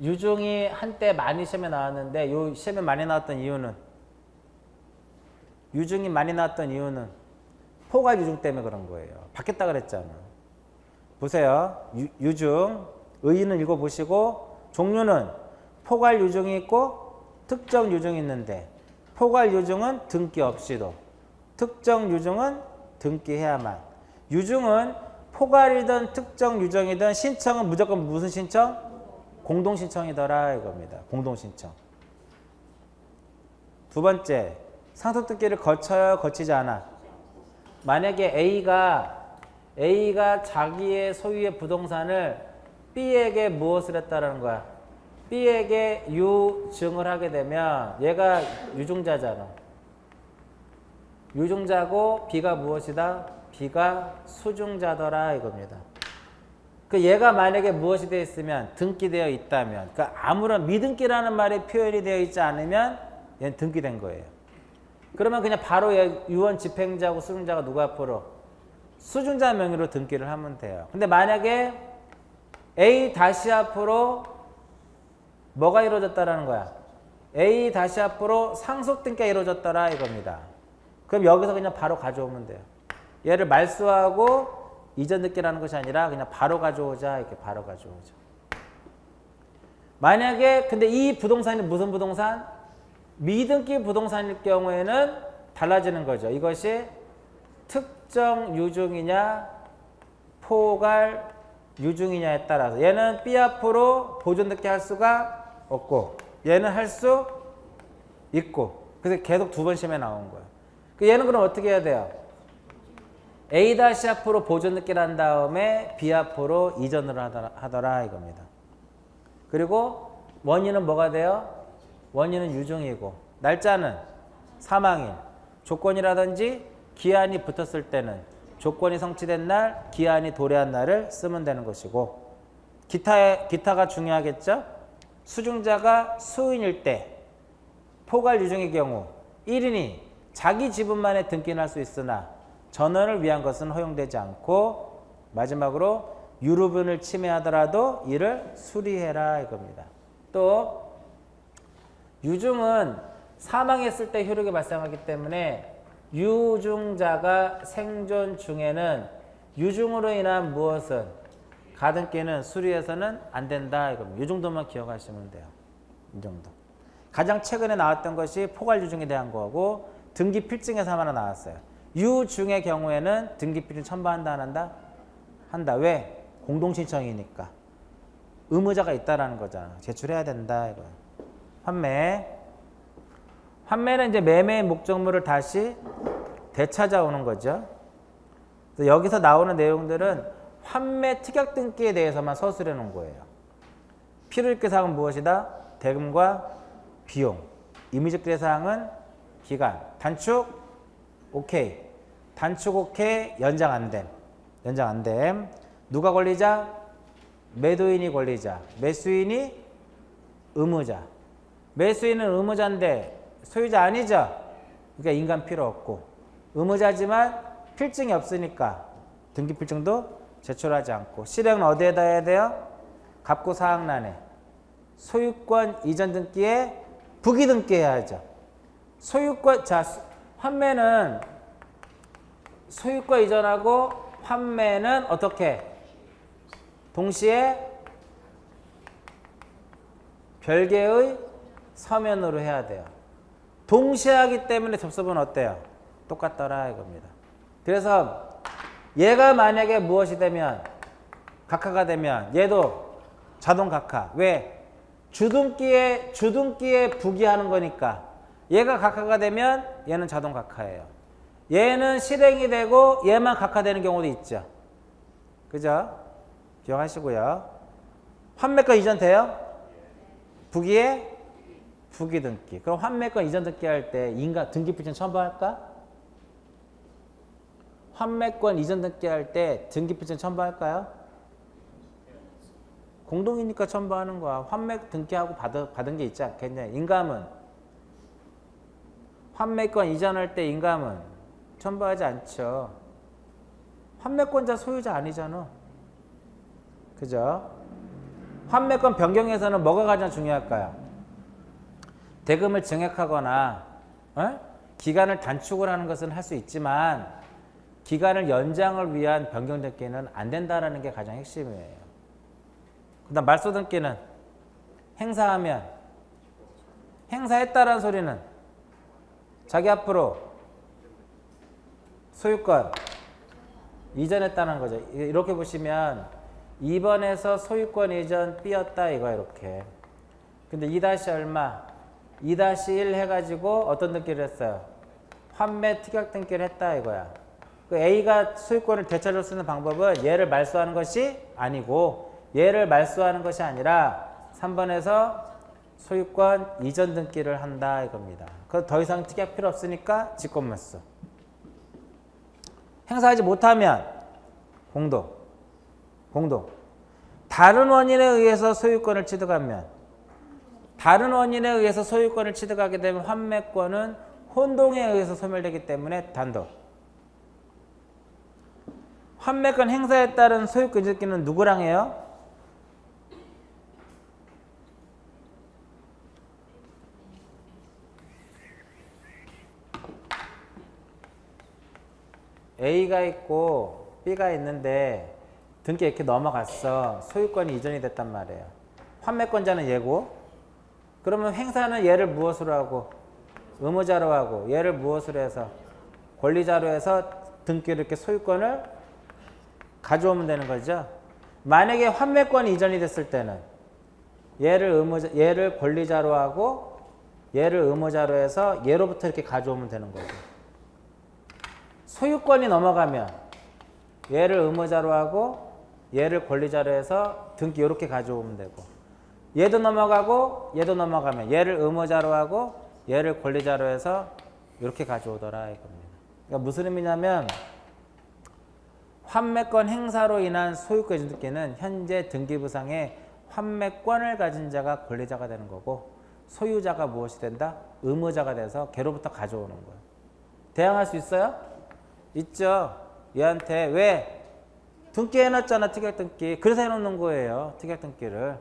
유중이 한때 많이 시험에 나왔는데, 요 시험에 많이 나왔던 이유는, 유중이 많이 나왔던 이유는 포괄 유중 때문에 그런 거예요. 받겠다 그랬잖아. 보세요. 유중 의의는 읽어보시고, 종류는 포괄 유중이 있고 특정 유중이 있는데, 포괄 유중은 등기 없이도, 특정 유중은 등기해야만. 유중은 포괄이든 특정 유정이든 신청은 무조건 무슨 신청? 공동신청이더라 이겁니다. 공동신청. 두 번째, 상속등기를 거쳐요, 거치지 않아? 만약에 A가 자기의 소유의 부동산을 B에게 무엇을 했다라는 거야? B에게 유증을 하게 되면 얘가 유증자잖아. 유증자고 B가 무엇이다? B가 수증자더라 이겁니다. 그 얘가 만약에 무엇이 되어 있으면, 등기되어 있다면, 그러니까 아무런 미등기라는 말이 표현이 되어 있지 않으면 얘는 등기된 거예요. 그러면 그냥 바로 유언 집행자하고 수증자가 누구 앞으로? 수증자 명의로 등기를 하면 돼요. 근데 만약에 A 다시 앞으로 뭐가 이루어졌다라는 거야? A 다시 앞으로 상속 등기가 이루어졌더라 이겁니다. 그럼 여기서 그냥 바로 가져오면 돼요. 얘를 말소하고 이전 등기라는 것이 아니라 그냥 바로 가져오자, 이렇게 바로 가져오자. 만약에 근데 이 부동산이 무슨 부동산? 미등기 부동산일 경우에는 달라지는 거죠. 이것이 특정 유증이냐 포괄 유중이냐에 따라서 얘는 B 앞으로 보존등기 할 수가 없고 얘는 할 수 있고 그래서 계속 두 번 시험에 나온 거예요. 얘는 그럼 어떻게 해야 돼요? A 다시 앞으로 보존등기를 한 다음에 B 앞으로 이전을 하더라 이겁니다. 그리고 원인은 뭐가 돼요? 원인은 유중이고 날짜는 사망일, 조건이라든지 기한이 붙었을 때는 조건이 성취된 날, 기한이 도래한 날을 쓰면 되는 것이고 기타가 중요하겠죠? 수중자가 수인일 때 포괄 유중의 경우 1인이 자기 지분만에 등기를 할 수 있으나 전원을 위한 것은 허용되지 않고 마지막으로 유류분을 침해하더라도 이를 수리해라 이겁니다. 또 유중은 사망했을 때 효력이 발생하기 때문에 유중자가 생존 중에는 유중으로 인한 무엇은 가등기는 수리해서는 안 된다 이겁니다. 이 정도만 기억하시면 돼요. 이 정도. 가장 최근에 나왔던 것이 포괄 유중에 대한 거고 등기 필증에서 하나 나왔어요. 유중의 경우에는 등기 필증 첨부한다 안 한다? 한다. 왜? 공동신청이니까. 의무자가 있다라는 거잖아. 제출해야 된다 이거야. 환매는 이제 매매의 목적물을 다시 되찾아오는 거죠. 그래서 여기서 나오는 내용들은 환매 특약 등기에 대해서만 서술해 놓은 거예요. 필요일계 사항은 무엇이다? 대금과 비용. 임의적대 사항은 기간. 단축 오케이. 단축 오케이. 연장 안 됨. 연장 안 됨. 누가 권리자? 매도인이 권리자. 매수인이 의무자. 매수인은 의무자인데 소유자 아니죠? 그러니까 인감 필요 없고 의무자지만 필증이 없으니까 등기 필증도 제출하지 않고 실행은 어디에다 해야 돼요? 갑구 사항란에 소유권 이전 등기에 부기 등기해야죠. 소유권 환매는 소유권 이전하고 환매는 어떻게? 동시에 별개의 서면으로 해야 돼요. 동시에 하기 때문에 접수은 어때요? 똑같더라 이겁니다. 그래서 얘가 만약에 무엇이 되면 각하가 되면 얘도 자동 각하. 왜? 주등기에 부기하는 거니까 얘가 각하가 되면 얘는 자동 각하예요. 얘는 실행이 되고 얘만 각하되는 경우도 있죠. 그죠? 기억하시고요. 환매권 이전 돼요? 부기에 부기 등기. 그럼 환매권 이전 등기 할 때 등기 필증 첨부할까? 환매권 이전 등기 할 때 등기 필증 첨부할까요? 공동이니까 첨부하는 거야. 환매 등기하고 받은 게 있지 않겠냐. 인감은 환매권 이전할 때 인감은 첨부하지 않죠. 환매권자 소유자 아니잖아. 그죠? 환매권 변경에서는 뭐가 가장 중요할까요? 대금을 증액하거나 기간을 단축을 하는 것은 할 수 있지만 기간을 연장을 위한 변경 등기는 안 된다는 게 가장 핵심이에요. 그 다음 말소 등기는 행사하면 행사했다라는 소리는 자기 앞으로 소유권 이전했다는 거죠. 이렇게 보시면 2번에서 소유권 이전 B였다 이거 이렇게. 근데 2- 얼마? 2-1 해가지고 어떤 등기를 했어요? 환매 특약 등기를 했다 이거야. 그 A가 소유권을 되찾을 수 있는 방법은 얘를 말소하는 것이 아니고 얘를 말소하는 것이 아니라 3번에서 소유권 이전 등기를 한다 이겁니다. 그 더 이상 특약 필요 없으니까 직권말소. 행사하지 못하면 공동. 다른 원인에 의해서 소유권을 취득하면 다른 원인에 의해서 소유권을 취득하게 되면 환매권은 혼동에 의해서 소멸되기 때문에 단독. 환매권 행사에 따른 소유권 이전기는 누구랑 해요? A가 있고 B가 있는데 등기 이렇게 넘어갔어. 소유권이 이전이 됐단 말이에요. 환매권자는 얘고 그러면 행사는 얘를 무엇으로 하고 의무자로 하고 얘를 무엇으로 해서 권리자로 해서 등기를 이렇게 소유권을 가져오면 되는 거죠. 만약에 환매권이 이전이 됐을 때는 얘를 권리자로 하고 얘를 의무자로 해서 얘로부터 이렇게 가져오면 되는 거고. 소유권이 넘어가면 얘를 의무자로 하고 얘를 권리자로 해서 등기 이렇게 가져오면 되고, 얘도 넘어가고 얘도 넘어가면 얘를 의무자로 하고 얘를 권리자로 해서 이렇게 가져오더라 이겁니다. 그러니까 무슨 의미냐면 환매권 행사로 인한 소유권 이전등기는 현재 등기부상에 환매권을 가진 자가 권리자가 되는 거고, 소유자가 무엇이 된다? 의무자가 돼서 걔로부터 가져오는 거예요. 대항할 수 있어요? 있죠. 얘한테 왜? 등기 해놨잖아, 특약등기. 그래서 해놓는 거예요, 특약등기를.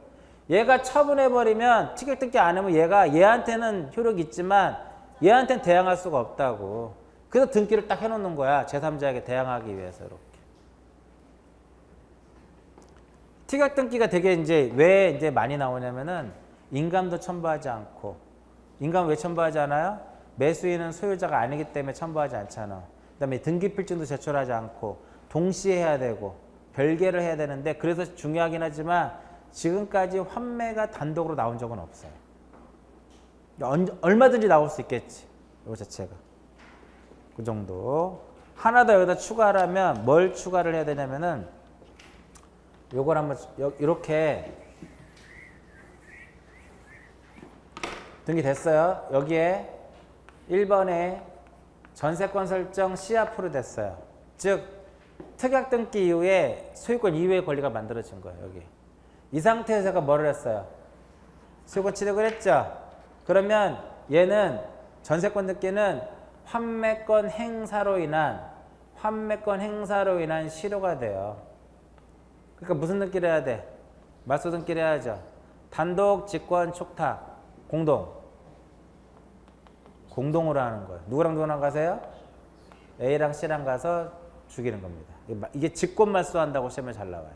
얘가 처분해버리면 특약등기 안 하면 얘한테는 효력이 있지만 얘한테는 대항할 수가 없다고. 그래서 등기를 딱 해놓는 거야, 제3자에게 대항하기 위해서. 이렇게. 특약등기가 되게 왜 많이 나오냐면은 인감도 첨부하지 않고, 인감 왜 첨부하지 않아요? 매수인은 소유자가 아니기 때문에 첨부하지 않잖아. 그다음에 등기필증도 제출하지 않고 동시에 해야 되고 별개를 해야 되는데, 그래서 중요하긴 하지만 지금까지 환매가 단독으로 나온 적은 없어요. 얼마든지 나올 수 있겠지, 이거 자체가. 그 정도. 하나 더 여기다 추가하려면 뭘 추가를 해야 되냐면은 요걸 한번 이렇게 등기 됐어요. 여기에 1번에 전세권 설정 C-앞으로 됐어요. 즉 특약등기 이후에 소유권 이후의 권리가 만들어진 거예요. 여기 이 상태에서 제가 뭐를 했어요? 소유권 취득을 했죠. 그러면 얘는 전세권 등기는 환매권 행사로 인한 실효가 돼요. 그러니까 무슨 등기를 해야 돼? 말소 등기를 해야죠. 단독, 직권, 촉탁, 공동으로 하는 거예요. 누구랑 가세요? A랑 C랑 가서 죽이는 겁니다. 이게 직권 말소한다고 시험에 잘 나와요.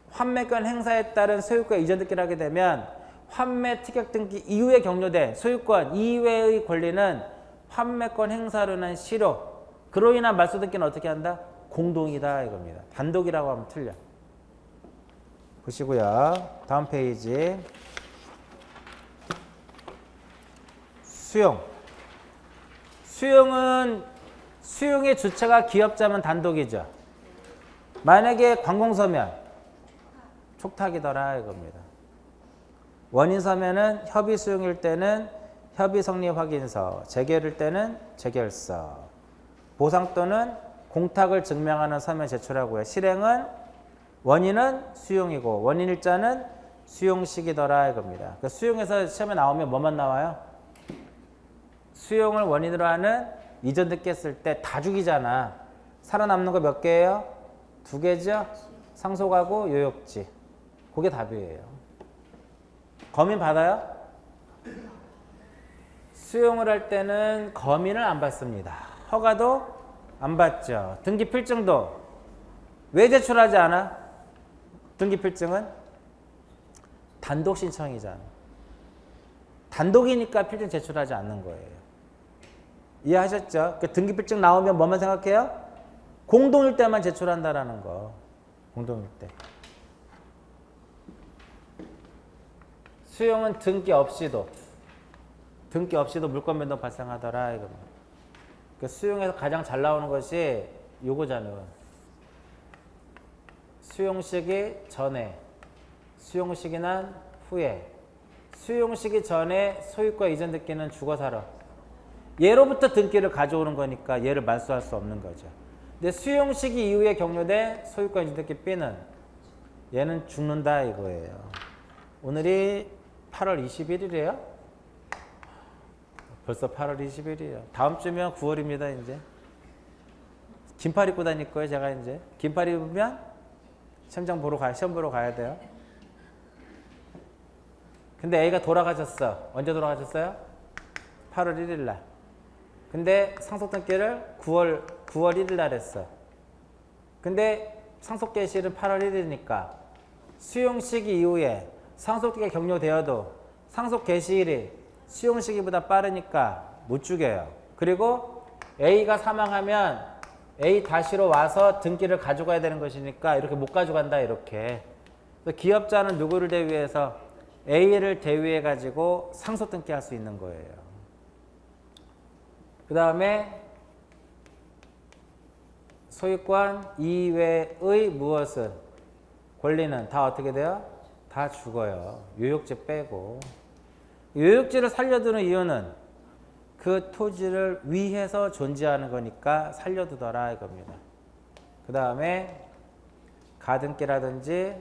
환매권 행사에 따른 소유권 이전 등기를 하게 되면 환매 특약 등기 이후에 격려된 소유권 이외의 권리는 환매권 행사로 인한 실효, 그로 인한 말소 등기는 어떻게 한다? 공동이다 이겁니다. 단독이라고 하면 틀려. 보시고요. 다음 페이지. 수용의 주체가 기업자면 단독이죠. 만약에 관공서면 촉탁이더라 이겁니다. 원인서면은 협의 수용일 때는 협의 성립 확인서, 재결일 때는 재결서, 보상 또는 공탁을 증명하는 서면 제출하고요. 실행은 원인은 수용이고 원인일자는 수용식이더라 이겁니다. 그러니까 수용에서 시험에 나오면 뭐만 나와요? 수용을 원인으로 하는 이전 등기 했을 때 다 죽이잖아. 살아남는 거 몇 개예요? 2개죠? 상속하고 요역지. 그게 답이에요. 검인 받아요? 수용을 할 때는 검인을 안 받습니다. 허가도 안 받죠. 등기 필증도 왜 제출하지 않아? 등기 필증은 단독 신청이잖아. 단독이니까 필증 제출하지 않는 거예요. 이해하셨죠? 그 등기 필증 나오면 뭐만 생각해요? 공동일 때만 제출한다라는 거. 공동일 때. 수용은 등기 없이도 물권 변동 발생하더라 이겁니다. 그 수용에서 가장 잘 나오는 것이 요거잖아요. 수용시기 전에, 수용시기 난 후에. 수용시기 전에 소유권 이전 등기는 죽어 살아. 얘로부터 등기를 가져오는 거니까 얘를 말소할 수 없는 거죠. 근데 수용시기 이후에 격려된 소유권 이전 등기 B는 얘는 죽는다 이거예요. 오늘이 8월 21일이에요? 벌써 8월 20일이에요. 다음 주면 9월입니다, 이제. 긴팔 입고 다닐 거예요, 제가 이제. 긴팔 입으면 시험 보러 가야 돼요. 근데 A가 돌아가셨어. 언제 돌아가셨어요? 8월 1일 날. 근데 상속 등기를 9월 1일 날 했어. 근데 상속 개시일은 8월 1일이니까 수용 시기 이후에 상속 등기가 격려되어도 상속 개시일이 수용 시기보다 빠르니까 못 죽여요. 그리고 A가 사망하면 A 다시로 와서 등기를 가져가야 되는 것이니까 이렇게 못 가져간다 이렇게. 그래서 기업자는 누구를 대위해서 A를 대위해 가지고 상속 등기할 수 있는 거예요. 그 다음에 소유권 이외의 무엇은 권리는 다 어떻게 돼요? 다 죽어요. 유효지 빼고. 유효지를 살려두는 이유는 그 토지를 위해서 존재하는 거니까 살려두더라 이겁니다. 그 다음에 가등기라든지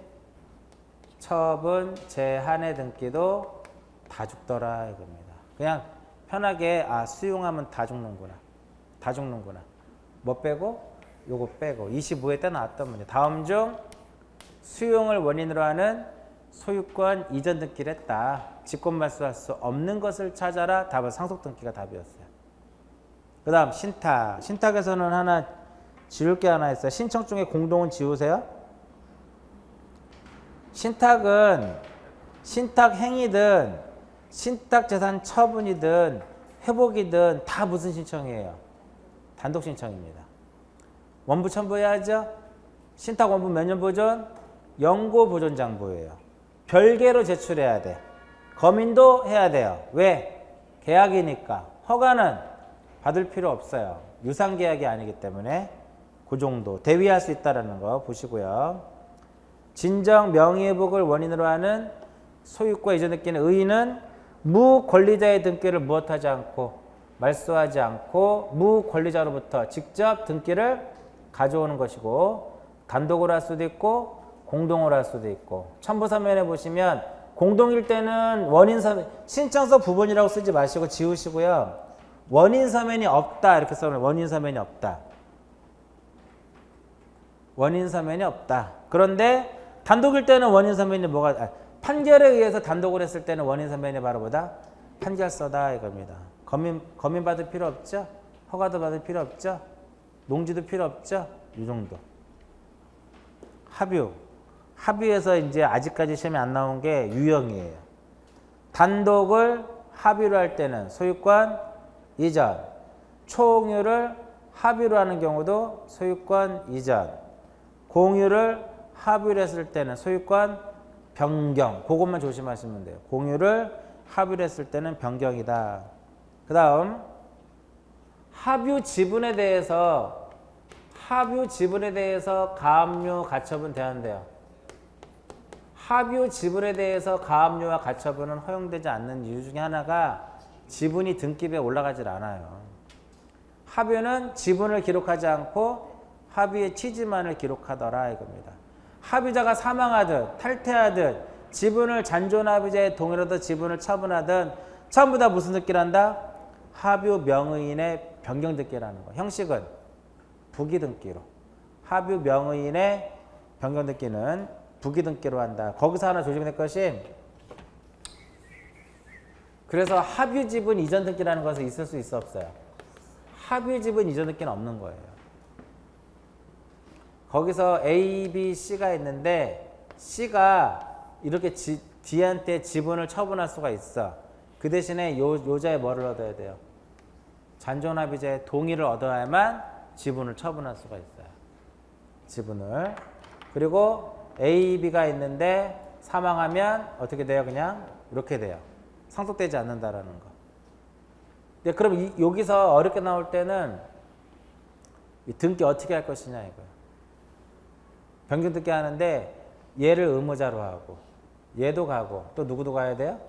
처분, 제한의 등기도 다 죽더라 이겁니다. 그냥 편하게 수용하면 다 죽는구나. 다 죽는구나. 뭐 빼고? 요거 빼고 25회 때 나왔던 문제. 다음 중 수용을 원인으로 하는 소유권 이전 등기를 했다. 직권 말소할 수 없는 것을 찾아라. 답은 상속 등기가 답이었어요. 그 다음 신탁. 신탁에서는 하나 지울 게 하나 있어요. 신청 중에 공동은 지우세요. 신탁은 신탁 행위든 신탁 재산 처분이든 회복이든 다 무슨 신청이에요? 단독 신청입니다. 원부 첨부해야죠. 신탁 원부 몇 년 보존? 영고 보존 장부예요. 별개로 제출해야 돼. 검인도 해야 돼요. 왜? 계약이니까. 허가는 받을 필요 없어요. 유상계약이 아니기 때문에 그 정도 대위할 수 있다는 거 보시고요. 진정 명의회복을 원인으로 하는 소유권 이전 등기는 의의는 무권리자의 등기를 무엇하지 않고 말소하지 않고 무권리자로부터 직접 등기를 가져오는 것이고 단독으로 할 수도 있고 공동으로 할 수도 있고 첨부서면에 보시면 공동일 때는 원인서면 신청서 부분이라고 쓰지 마시고 지우시고요. 원인서면이 없다 이렇게 써놓으면 원인서면이 없다. 원인서면이 없다. 그런데 단독일 때는 원인서면이 뭐가 판결에 의해서 단독으로 했을 때는 원인서면이 바로 뭐다? 판결서다 이겁니다. 검인 받을 필요 없죠? 허가도 받을 필요 없죠? 농지도 필요 없죠? 이 정도. 합유. 합유에서 이제 아직까지 시험에 안 나온 게 유형이에요. 단독을 합유로 할 때는 소유권 이전, 총유를 합유로 하는 경우도 소유권 이전, 공유를 합유로 했을 때는 소유권 변경. 그것만 조심하시면 돼요. 공유를 합유로 했을 때는 변경이다. 그 다음 합유 지분에 대해서 가압류 가처분 대한대요. 합유 지분에 대해서 가압류와 가처분은 허용되지 않는 이유 중에 하나가 지분이 등기부에 올라가질 않아요. 합유는 지분을 기록하지 않고 합유의 취지만을 기록하더라 이겁니다. 합유자가 사망하든 탈퇴하든 지분을 잔존합유자의 동의로도 지분을 처분하든 전부 다 무슨 등기를 한다? 합유 명의인의 변경 등기라는 거. 형식은 부기 등기로. 합유 명의인의 변경 등기는 부기 등기로 한다. 거기서 하나 조심해야 될 것이 그래서 합유 지분 이전 등기라는 것은 있을 수 있어 없어요? 합유 지분 이전 등기는 없는 거예요. 거기서 A, B, C가 있는데 C가 이렇게 D한테 지분을 처분할 수가 있어. 그 대신에 요자의 뭐를 얻어야 돼요? 잔존합유자의 동의를 얻어야만 지분을 처분할 수가 있어요. 지분을. 그리고 A, B가 있는데 사망하면 어떻게 돼요? 그냥 이렇게 돼요. 상속되지 않는다라는 거. 근데 그럼 여기서 어렵게 나올 때는 이 등기 어떻게 할 것이냐 이거예요. 변경 등기 하는데 얘를 의무자로 하고 얘도 가고 또 누구도 가야 돼요?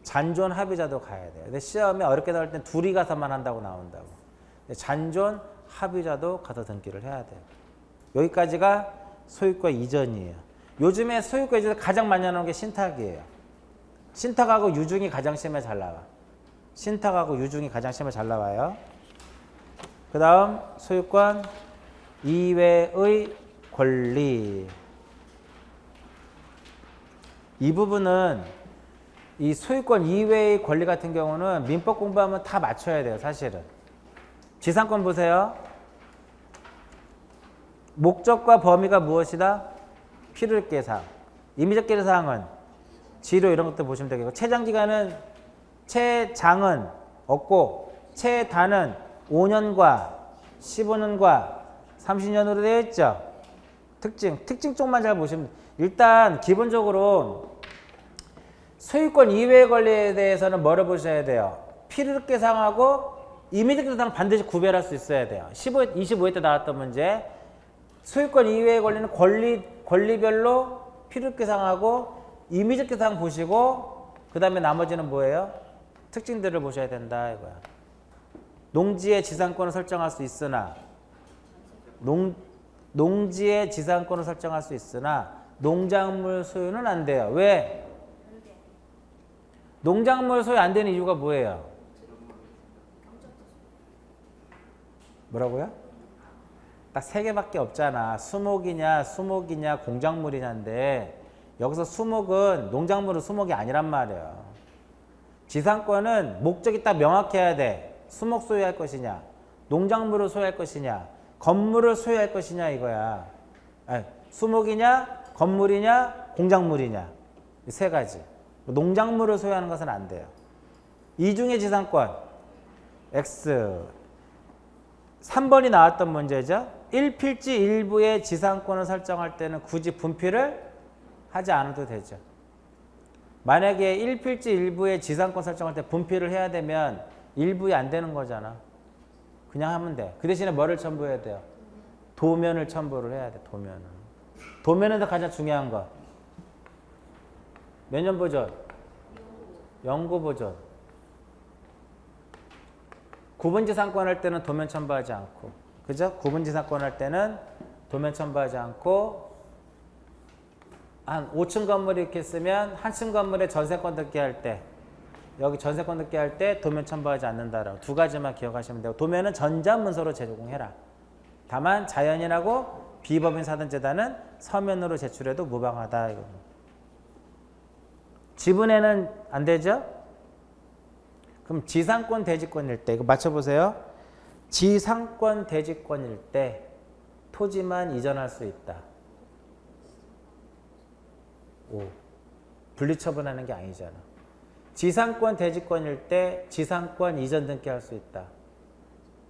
잔존 합의자도 가야 돼요. 근데 시험에 어렵게 나올 땐 둘이 가서만 한다고 나온다고. 잔존 합의자도 가서 등기를 해야 돼요. 여기까지가 소유권 이전이에요. 요즘에 소유권 이전에 가장 많이 나오는 게 신탁이에요. 신탁하고 유증이 가장 시험에 잘 나와. 신탁하고 유증이 가장 시험에 잘 나와요. 그 다음 소유권 이외의 권리. 이 부분은 이 소유권 이외의 권리 같은 경우는 민법 공부하면 다 맞춰야 돼요. 사실은. 지상권 보세요. 목적과 범위가 무엇이다? 필요계사항. 임의적 계사항은 지료 이런 것들 보시면 되겠고 최장기간은 최장은 없고 최단은 5년과 15년과 30년으로 되어 있죠. 특징 쪽만 잘 보시면 돼요. 일단 기본적으로 소유권 이외의 권리에 대해서는 뭐를 보셔야 돼요? 필요적 대상하고 임의적 대상을 반드시 구별할 수 있어야 돼요. 25회 때 나왔던 문제. 소유권 이외의 권리는 권리별로 필요적 대상하고 임의적 대상 보시고 그 다음에 나머지는 뭐예요? 특징들을 보셔야 된다 이거야. 농지의 지상권을 설정할 수 있으나 농지의 지상권을 설정할 수 있으나 농작물 소유는 안 돼요. 왜? 농작물 소유 안 되는 이유가 뭐예요? 뭐라고요? 딱 세 개밖에 없잖아. 수목이냐 공작물이냐인데 여기서 수목은 농작물은 수목이 아니란 말이에요. 지상권은 목적이 딱 명확해야 돼. 수목 소유할 것이냐, 농작물을 소유할 것이냐, 건물을 소유할 것이냐 이거야. 아니, 수목이냐, 건물이냐, 공작물이냐 이 세 가지. 농작물을 소유하는 것은 안 돼요. 이중의 지상권 X 3번이 나왔던 문제죠. 1필지 일부의 지상권을 설정할 때는 굳이 분필을 하지 않아도 되죠. 만약에 1필지 일부의 지상권 설정할 때 분필을 해야 되면 일부에 안 되는 거잖아. 그냥 하면 돼. 그 대신에 뭐를 첨부해야 돼요? 도면을 첨부를 해야 돼. 도면은 가장 중요한 거. 몇 년 보존? 영구 보존. 구분지상권 할 때는 도면 첨부하지 않고, 그죠? 구분지상권 할 때는 도면 첨부하지 않고, 한 5층 건물이 이렇게 쓰면 한 층 건물에 전세권 등기 할 때, 여기 전세권 등기 할 때 도면 첨부하지 않는다라고 두 가지만 기억하시면 되고, 도면은 전자문서로 제공해라. 다만 자연인하고 비법인 사전재단은 서면으로 제출해도 무방하다. 이거. 지분에는 안 되죠? 그럼 지상권 대지권일 때 이거 맞춰보세요. 지상권 대지권일 때 토지만 이전할 수 있다. 5. 분리처분하는 게 아니잖아. 지상권 대지권일 때 지상권 이전 등기할 수 있다.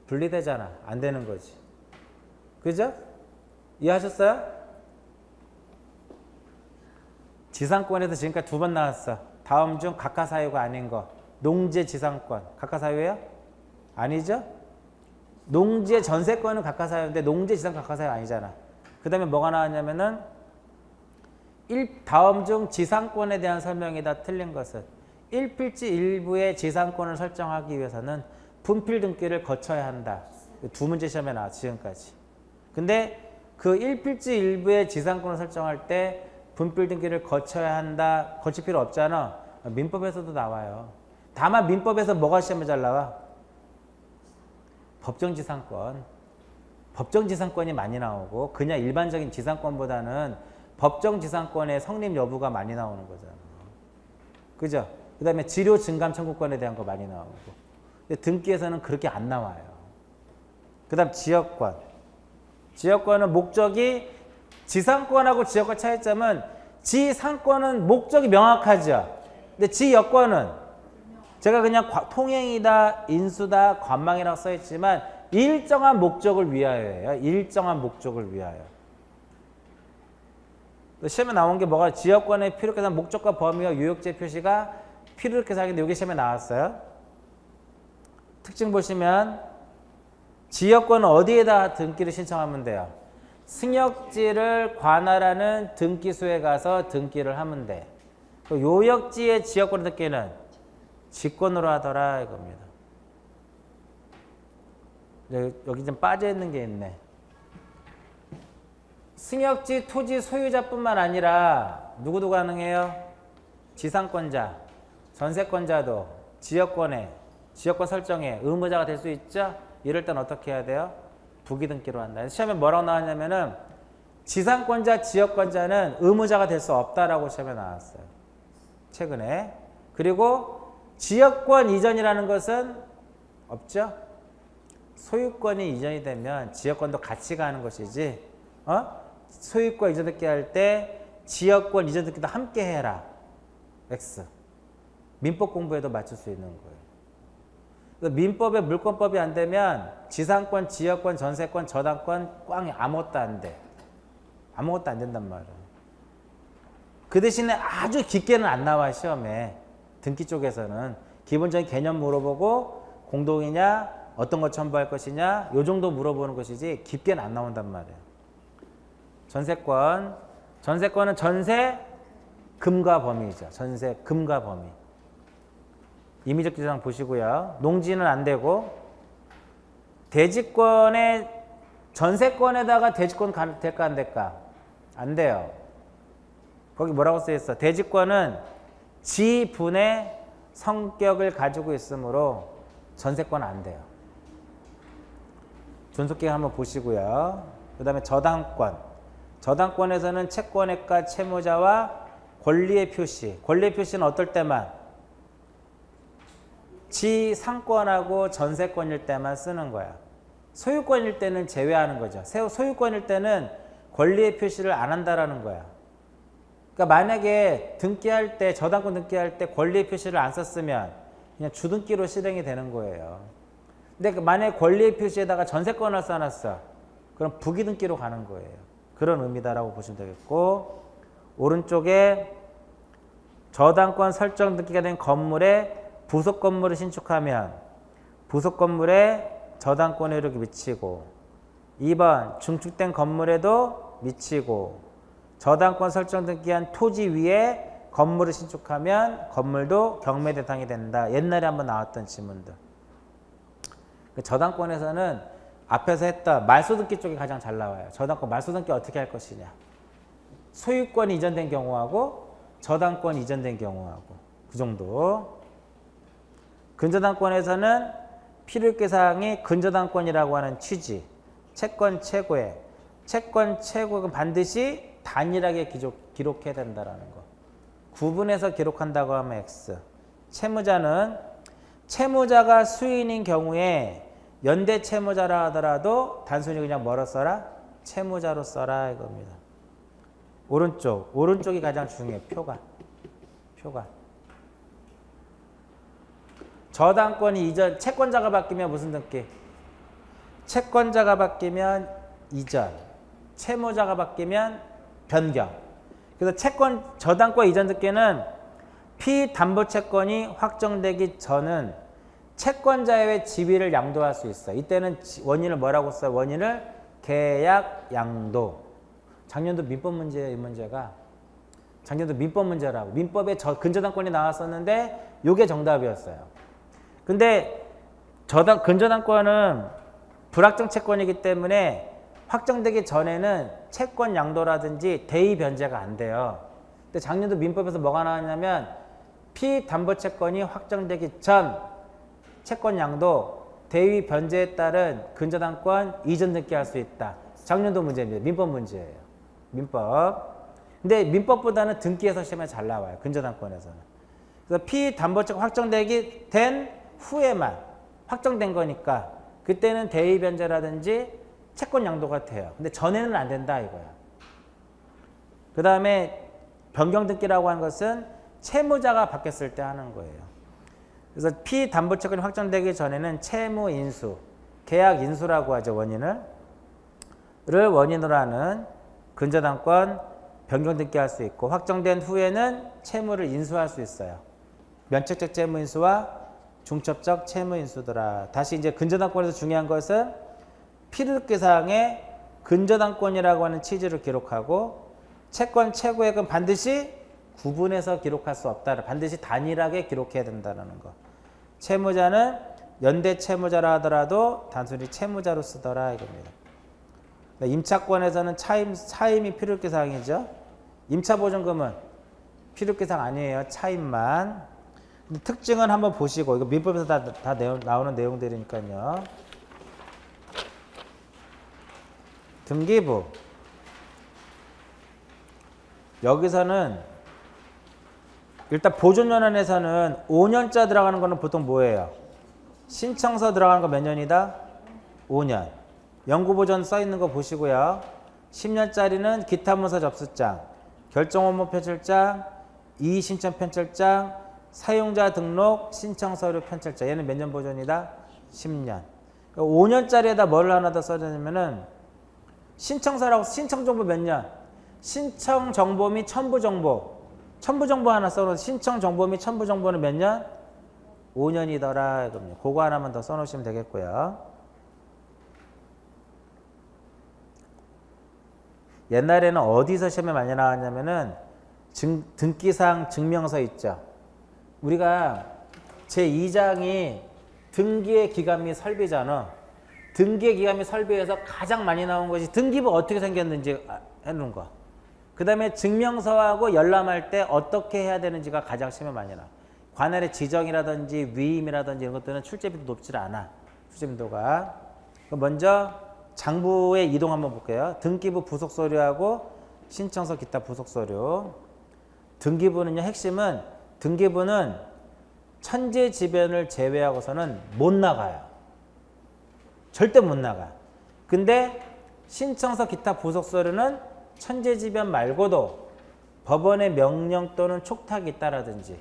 분리되잖아. 안 되는 거지. 그죠? 이해하셨어요? 지상권에서 지금까지 두 번 나왔어. 다음 중 각하사유가 아닌 거. 농지의 지상권. 각하사유예요? 아니죠? 농지의 전세권은 각하사유인데 농지의 지상권 각하사유 아니잖아. 그 다음에 뭐가 나왔냐면은 다음 중 지상권에 대한 설명이다. 틀린 것은 1필지 일부의 지상권을 설정하기 위해서는 분필 등기를 거쳐야 한다. 두 문제 시험에 나와 지금까지. 근데 그 1필지 일부의 지상권을 설정할 때 분필 등기를 거쳐야 한다. 거칠 필요 없잖아. 민법에서도 나와요. 다만 민법에서 뭐가 시험에 잘 나와? 법정지상권. 법정지상권이 많이 나오고 그냥 일반적인 지상권보다는 법정지상권의 성립 여부가 많이 나오는 거잖아. 그죠? 그 다음에 지료 증감 청구권에 대한 거 많이 나오고. 근데 등기에서는 그렇게 안 나와요. 그 다음 지역권. 지역권은 목적이 지상권하고 지역권 차이점은 지상권은 목적이 명확하죠. 근데 지역권은 제가 그냥 통행이다, 인수다, 관망이라고 써있지만 일정한 목적을 위하여예요. 일정한 목적을 위하여. 시험에 나온 게 뭐가 지역권의 필요계산 목적과 범위와 유역지의 표시가 필요계산인데 여기 시험에 나왔어요. 특징 보시면 지역권은 어디에다 등기를 신청하면 돼요? 승역지를 관할하는 등기소에 가서 등기를 하면 돼. 요역지의 지역권 등기는 직권으로 하더라 이겁니다. 여기 좀 빠져있는 게 있네. 승역지 토지 소유자뿐만 아니라 누구도 가능해요? 지상권자, 전세권자도 지역권 설정에 의무자가 될 수 있죠? 이럴 땐 어떻게 해야 돼요? 부기등기로 한다. 시험에 뭐라고 나왔냐면은 지상권자, 지역권자는 의무자가 될 수 없다라고 시험에 나왔어요. 최근에. 그리고 지역권 이전이라는 것은 없죠? 소유권이 이전이 되면 지역권도 같이 가는 것이지, 소유권 이전 등기 할 때 지역권 이전 등기도 함께 해라. X. 민법 공부에도 맞출 수 있는 거예요. 그래서 민법에 물권법이 안 되면 지상권, 지역권, 전세권, 저당권 꽝이 아무것도 안 돼. 아무것도 안 된단 말이야. 그 대신에 아주 깊게는 안 나와 시험에. 등기 쪽에서는 기본적인 개념 물어보고 공동이냐 어떤 거 첨부할 것이냐 요 정도 물어보는 것이지 깊게는 안 나온단 말이에요. 전세권은 전세 금과 범위죠. 전세 금과 범위. 임의적 기상 보시고요. 농지는 안 되고 대지권에 전세권에다가 대지권 될까 안 될까? 안 돼요. 거기 뭐라고 써 있어? 대지권은 지분의 성격을 가지고 있으므로 전세권은 안 돼요. 존속기간 한번 보시고요. 그 다음에 저당권. 저당권에서는 채권액과 채무자와 권리의 표시. 권리의 표시는 어떨 때만? 지상권하고 전세권일 때만 쓰는 거야. 소유권일 때는 제외하는 거죠. 소유권일 때는 권리의 표시를 안 한다라는 거야. 그러니까 만약에 등기할 때 저당권 등기할 때 권리의 표시를 안 썼으면 그냥 주등기로 실행이 되는 거예요. 근데 만약에 권리의 표시에다가 전세권을 써놨어. 그럼 부기등기로 가는 거예요. 그런 의미다라고 보시면 되겠고 오른쪽에 저당권 설정 등기가 된 건물에 부속 건물을 신축하면 부속 건물에 저당권 효력이 미치고 2번 중축된 건물에도 미치고 저당권 설정 등기한 토지 위에 건물을 신축하면 건물도 경매 대상이 된다. 옛날에 한번 나왔던 지문들. 저당권에서는 앞에서 했던 말소등기 쪽이 가장 잘 나와요. 저당권 말소등기 어떻게 할 것이냐. 소유권이 이전된 경우하고 저당권이 이전된 경우하고 그 정도. 근저당권에서는 필요계상이 근저당권이라고 하는 취지. 채권 최고액. 채권 최고액은 반드시 단일하게 기록해야 된다는 거. 구분해서 기록한다고 하면 X. 채무자가 수인인 경우에 연대 채무자라 하더라도 단순히 그냥 뭐로 써라? 채무자로 써라 이겁니다. 오른쪽이 가장 중요해. 표가. 저당권이 이전, 채권자가 바뀌면 무슨 등기? 채권자가 바뀌면 이전, 채무자가 바뀌면 변경. 그래서 저당권 이전 등기는 피담보채권이 확정되기 전은 채권자의 지위를 양도할 수 있어. 이때는 원인을 뭐라고 써요? 원인을 계약 양도. 작년도 민법 문제예요, 이 문제가. 작년도 민법 문제라고. 민법에 근저당권이 나왔었는데 이게 정답이었어요. 근데 근저당권은 불확정 채권이기 때문에 확정되기 전에는 채권 양도라든지 대의 변제가 안 돼요. 근데 작년도 민법에서 뭐가 나왔냐면 피담보채권이 확정되기 전 채권 양도 대의 변제에 따른 근저당권 이전 등기할 수 있다. 작년도 문제입니다. 민법 문제예요. 민법. 근데 민법보다는 등기에서 시험에 잘 나와요. 근저당권에서는. 그래서 피담보채권 확정되기 된 후에만 확정된 거니까 그때는 대의 변제라든지 채권 양도가 돼요. 근데 전에는 안 된다 이거야. 그 다음에 변경 등기라고 하는 것은 채무자가 바뀌었을 때 하는 거예요. 그래서 피담보채권이 확정되기 전에는 채무 인수, 계약 인수라고 하죠. 원인으로 하는 근저당권 변경 등기할 수 있고 확정된 후에는 채무를 인수할 수 있어요. 면책적 채무 인수와 중첩적 채무 인수더라. 다시 이제 근저당권에서 중요한 것은 필요계상에 근저당권이라고 하는 취지를 기록하고 채권 최고액은 반드시 구분해서 기록할 수 없다. 반드시 단일하게 기록해야 된다는 거. 채무자는 연대 채무자라 하더라도 단순히 채무자로 쓰더라 이겁니다. 임차권에서는 차임이 필요계상이죠. 임차보증금은 필요계상 아니에요. 차임만. 특징은 한번 보시고 이거 민법에서 다 나오는 내용들이니까요. 등기부. 여기서는 일단 보존연한에서는 5년자 들어가는 거는 보통 뭐예요? 신청서 들어가는 거 몇 년이다? 5년. 영구보존 써있는 거 보시고요. 10년짜리는 기타 문서 접수장, 결정원무 편철장, 이의신청 편철장, 사용자 등록 신청 서류 편찰자. 얘는 몇 년 보존이다? 10년. 5년짜리에다 뭘 하나 더 써주냐면은 신청서라고 신청 정보 몇 년? 신청 정보 및 첨부 정보. 첨부 정보 하나 써놓은 신청 정보 및 첨부 정보는 몇 년? 5년이더라. 그거 하나만 더 써놓으시면 되겠고요. 옛날에는 어디서 시험에 많이 나왔냐면은 등기상 증명서 있죠. 우리가 제2장이 등기의 기간 및 설비잖아. 등기의 기간 및 설비에서 가장 많이 나온 것이 등기부 어떻게 생겼는지 해놓은 거. 그 다음에 증명서하고 열람할 때 어떻게 해야 되는지가 가장 시험에 많이 나와. 관할의 지정이라든지 위임이라든지 이런 것들은 출제비도 높지 않아. 출제비도가. 먼저 장부의 이동 한번 볼게요. 등기부 부속 서류하고 신청서 기타 부속 서류. 등기부는요, 핵심은 등기부는 천재지변을 제외하고서는 못 나가요. 절대 못 나가. 근데 신청서 기타 부속 서류는 천재지변 말고도 법원의 명령 또는 촉탁이 있다라든지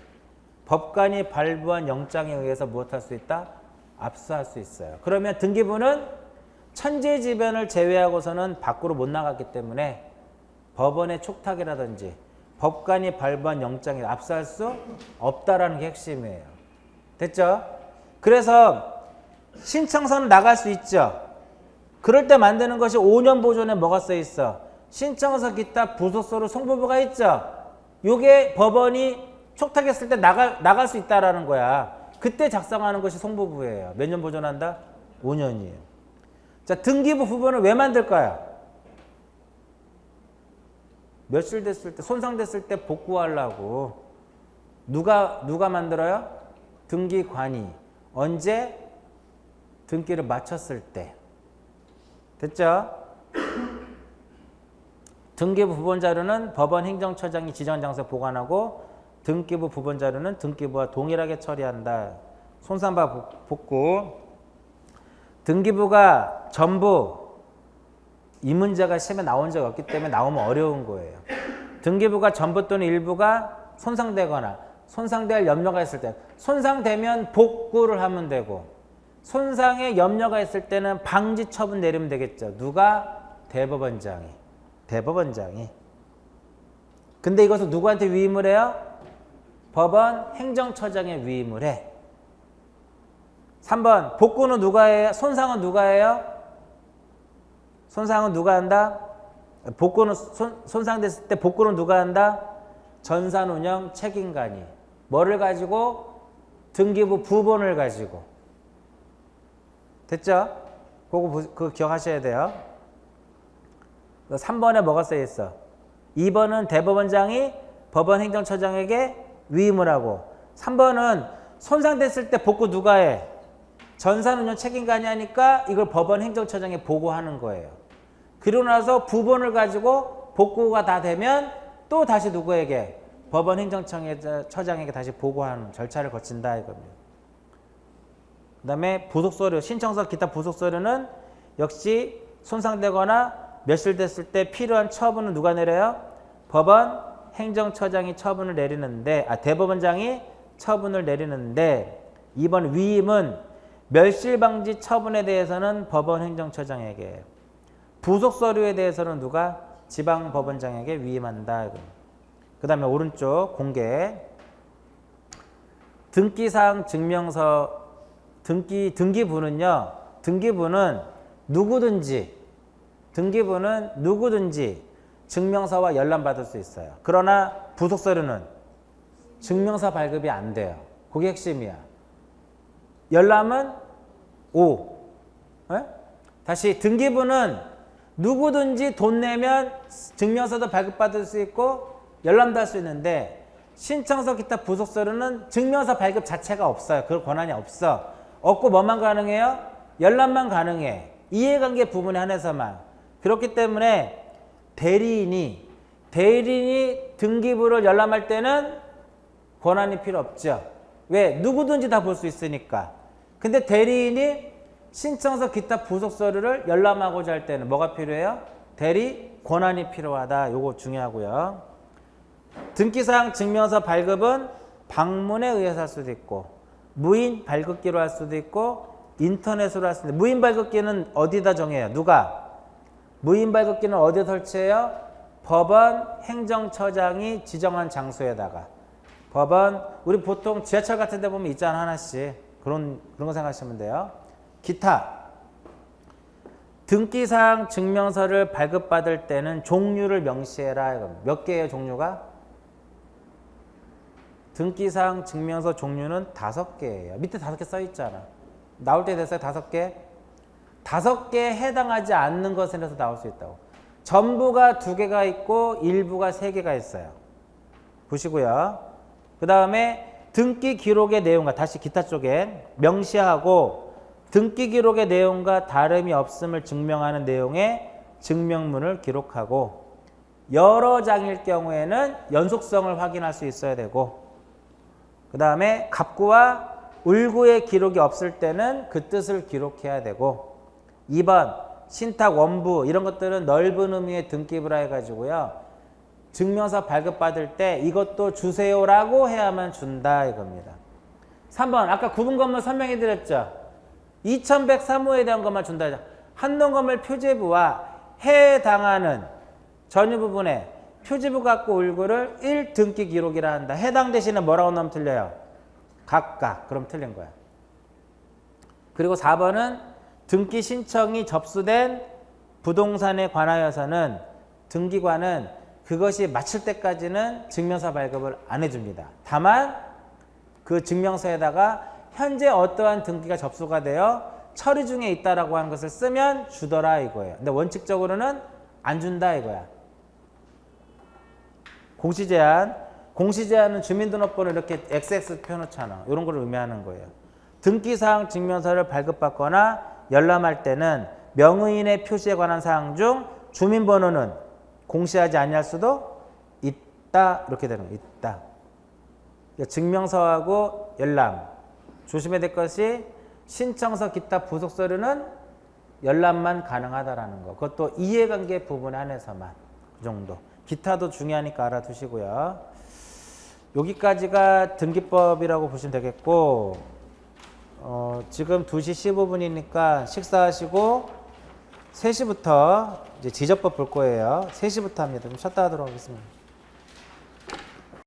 법관이 발부한 영장에 의해서 무엇할 수 있다? 압수할 수 있어요. 그러면 등기부는 천재지변을 제외하고서는 밖으로 못 나갔기 때문에 법원의 촉탁이라든지 법관이 발부한 영장에 압수할 수 없다라는 게 핵심이에요. 됐죠? 그래서 신청서는 나갈 수 있죠. 그럴 때 만드는 것이 5년 보존에 뭐가 써 있어? 신청서 기타 부속서류 송부부가 있죠. 요게 법원이 촉탁했을 때 나갈 수 있다라는 거야. 그때 작성하는 것이 송부부예요. 몇 년 보존한다? 5년이에요. 자, 등기부 부분을 왜 만들까요? 며칠 됐을 때, 손상됐을 때 복구하려고. 누가 만들어요? 등기관이. 언제? 등기를 마쳤을 때. 됐죠? 등기부 부본 자료는 법원 행정처장이 지정한 장소에 보관하고 등기부 부본 자료는 등기부와 동일하게 처리한다. 손상바 복구. 등기부가 전부 이 문제가 시험에 나온 적이 없기 때문에 나오면 어려운 거예요. 등기부가 전부 또는 일부가 손상되거나 손상될 염려가 있을 때 손상되면 복구를 하면 되고 손상에 염려가 있을 때는 방지 처분 내리면 되겠죠. 누가? 대법원장이. 근데 이것을 누구한테 위임을 해요? 법원 행정처장에 위임을 해. 3번 복구는 누가 해요? 손상은 누가 해요? 손상은 누가 한다? 복구는 손상됐을 때 복구는 누가 한다? 전산운영 책임관이. 뭐를 가지고? 등기부 부본을 가지고. 됐죠? 그거 기억하셔야 돼요. 3번에 뭐가 써 있어? 2번은 대법원장이 법원 행정처장에게 위임을 하고 3번은 손상됐을 때 복구 누가 해? 전산운영 책임관이 하니까 이걸 법원 행정처장에 보고하는 거예요. 그러고 나서 부본을 가지고 복구가 다 되면 또 다시 누구에게? 법원 행정처장에게 다시 보고하는 절차를 거친다 이겁니다. 그 다음에 부속서류, 신청서 기타 부속서류는 역시 손상되거나 멸실됐을 때 필요한 처분은 누가 내려요? 법원 행정처장이 처분을 내리는데, 대법원장이 처분을 내리는데, 2번 위임은 멸실방지 처분에 대해서는 법원 행정처장에게, 부속서류에 대해서는 누가? 지방법원장에게 위임한다. 그 다음에 오른쪽 공개. 등기사항 증명서, 등기부는요, 등기부는 누구든지 증명서와 열람받을 수 있어요. 그러나 부속서류는 증명서 발급이 안 돼요. 그게 핵심이야. 열람은 O. 네? 다시 등기부는 누구든지 돈 내면 증명서도 발급받을 수 있고 열람도 할 수 있는데 신청서 기타 부속서류는 증명서 발급 자체가 없어요. 그럴 권한이 없어. 없고 뭐만 가능해요? 열람만 가능해. 이해관계 부분에 한해서만. 그렇기 때문에 대리인이 등기부를 열람할 때는 권한이 필요 없죠. 왜? 누구든지 다 볼 수 있으니까. 근데 대리인이 신청서 기타 부속서류를 열람하고자 할 때는 뭐가 필요해요? 대리 권한이 필요하다. 요거 중요하고요. 등기사항 증명서 발급은 방문에 의해서 할 수도 있고 무인 발급기로 할 수도 있고 인터넷으로 할 수도 있고 무인 발급기는 어디다 정해요? 누가? 무인 발급기는 어디에 설치해요? 법원 행정처장이 지정한 장소에다가 법원 우리 보통 지하철 같은 데 보면 있잖아 하나씩 그런 거 생각하시면 돼요. 기타 등기사항 증명서를 발급받을 때는 종류를 명시해라. 몇 개예요 종류가? 등기사항 증명서 종류는 5개예요. 밑에 5개 써 있잖아. 나올 때 됐어요? 5개? 5개에 해당하지 않는 것에서 나올 수 있다고. 전부가 2개가 있고 일부가 3개가 있어요. 보시고요. 그 다음에 등기 기록의 내용과 다시 기타 쪽에 명시하고 등기 기록의 내용과 다름이 없음을 증명하는 내용의 증명문을 기록하고 여러 장일 경우에는 연속성을 확인할 수 있어야 되고 그 다음에 갑구와 울구의 기록이 없을 때는 그 뜻을 기록해야 되고 2번 신탁 원부 이런 것들은 넓은 의미의 등기부라 해가지고요. 증명서 발급받을 때 이것도 주세요라고 해야만 준다 이겁니다. 3번 아까 구분 건물 설명해 드렸죠. 2100 사무에 대한 것만 준다. 한동 건물 표지부와 해당하는 전유 부분에 표지부 갖고 울구를 1등기 기록이라 한다. 해당 대신에 뭐라고 넣으면 틀려요? 각각. 그럼 틀린 거야. 그리고 4번은 등기 신청이 접수된 부동산에 관하여서는 등기관은 그것이 마칠 때까지는 증명서 발급을 안 해줍니다. 다만 그 증명서에다가 현재 어떠한 등기가 접수가 되어 처리 중에 있다라고 하는 것을 쓰면 주더라 이거예요. 근데 원칙적으로는 안 준다 이거야. 공시제한. 공시제한은 주민등록번호 이렇게 XX 펴놓잖아. 이런 걸 의미하는 거예요. 등기사항 증명서를 발급받거나 열람할 때는 명의인의 표시에 관한 사항 중 주민번호는 공시하지 아니할 수도 있다. 이렇게 되는 거예요. 있다. 증명서하고 열람. 조심해야 될 것이 신청서 기타 부속 서류는 열람만 가능하다라는 거. 그것도 이해관계 부분에 한해서만. 그 정도. 기타도 중요하니까 알아두시고요. 여기까지가 등기법이라고 보시면 되겠고 지금 2시 15분이니까 식사하시고 3시부터 이제 지적법 볼 거예요. 3시부터 합니다. 좀 쉬었다 하도록 하겠습니다.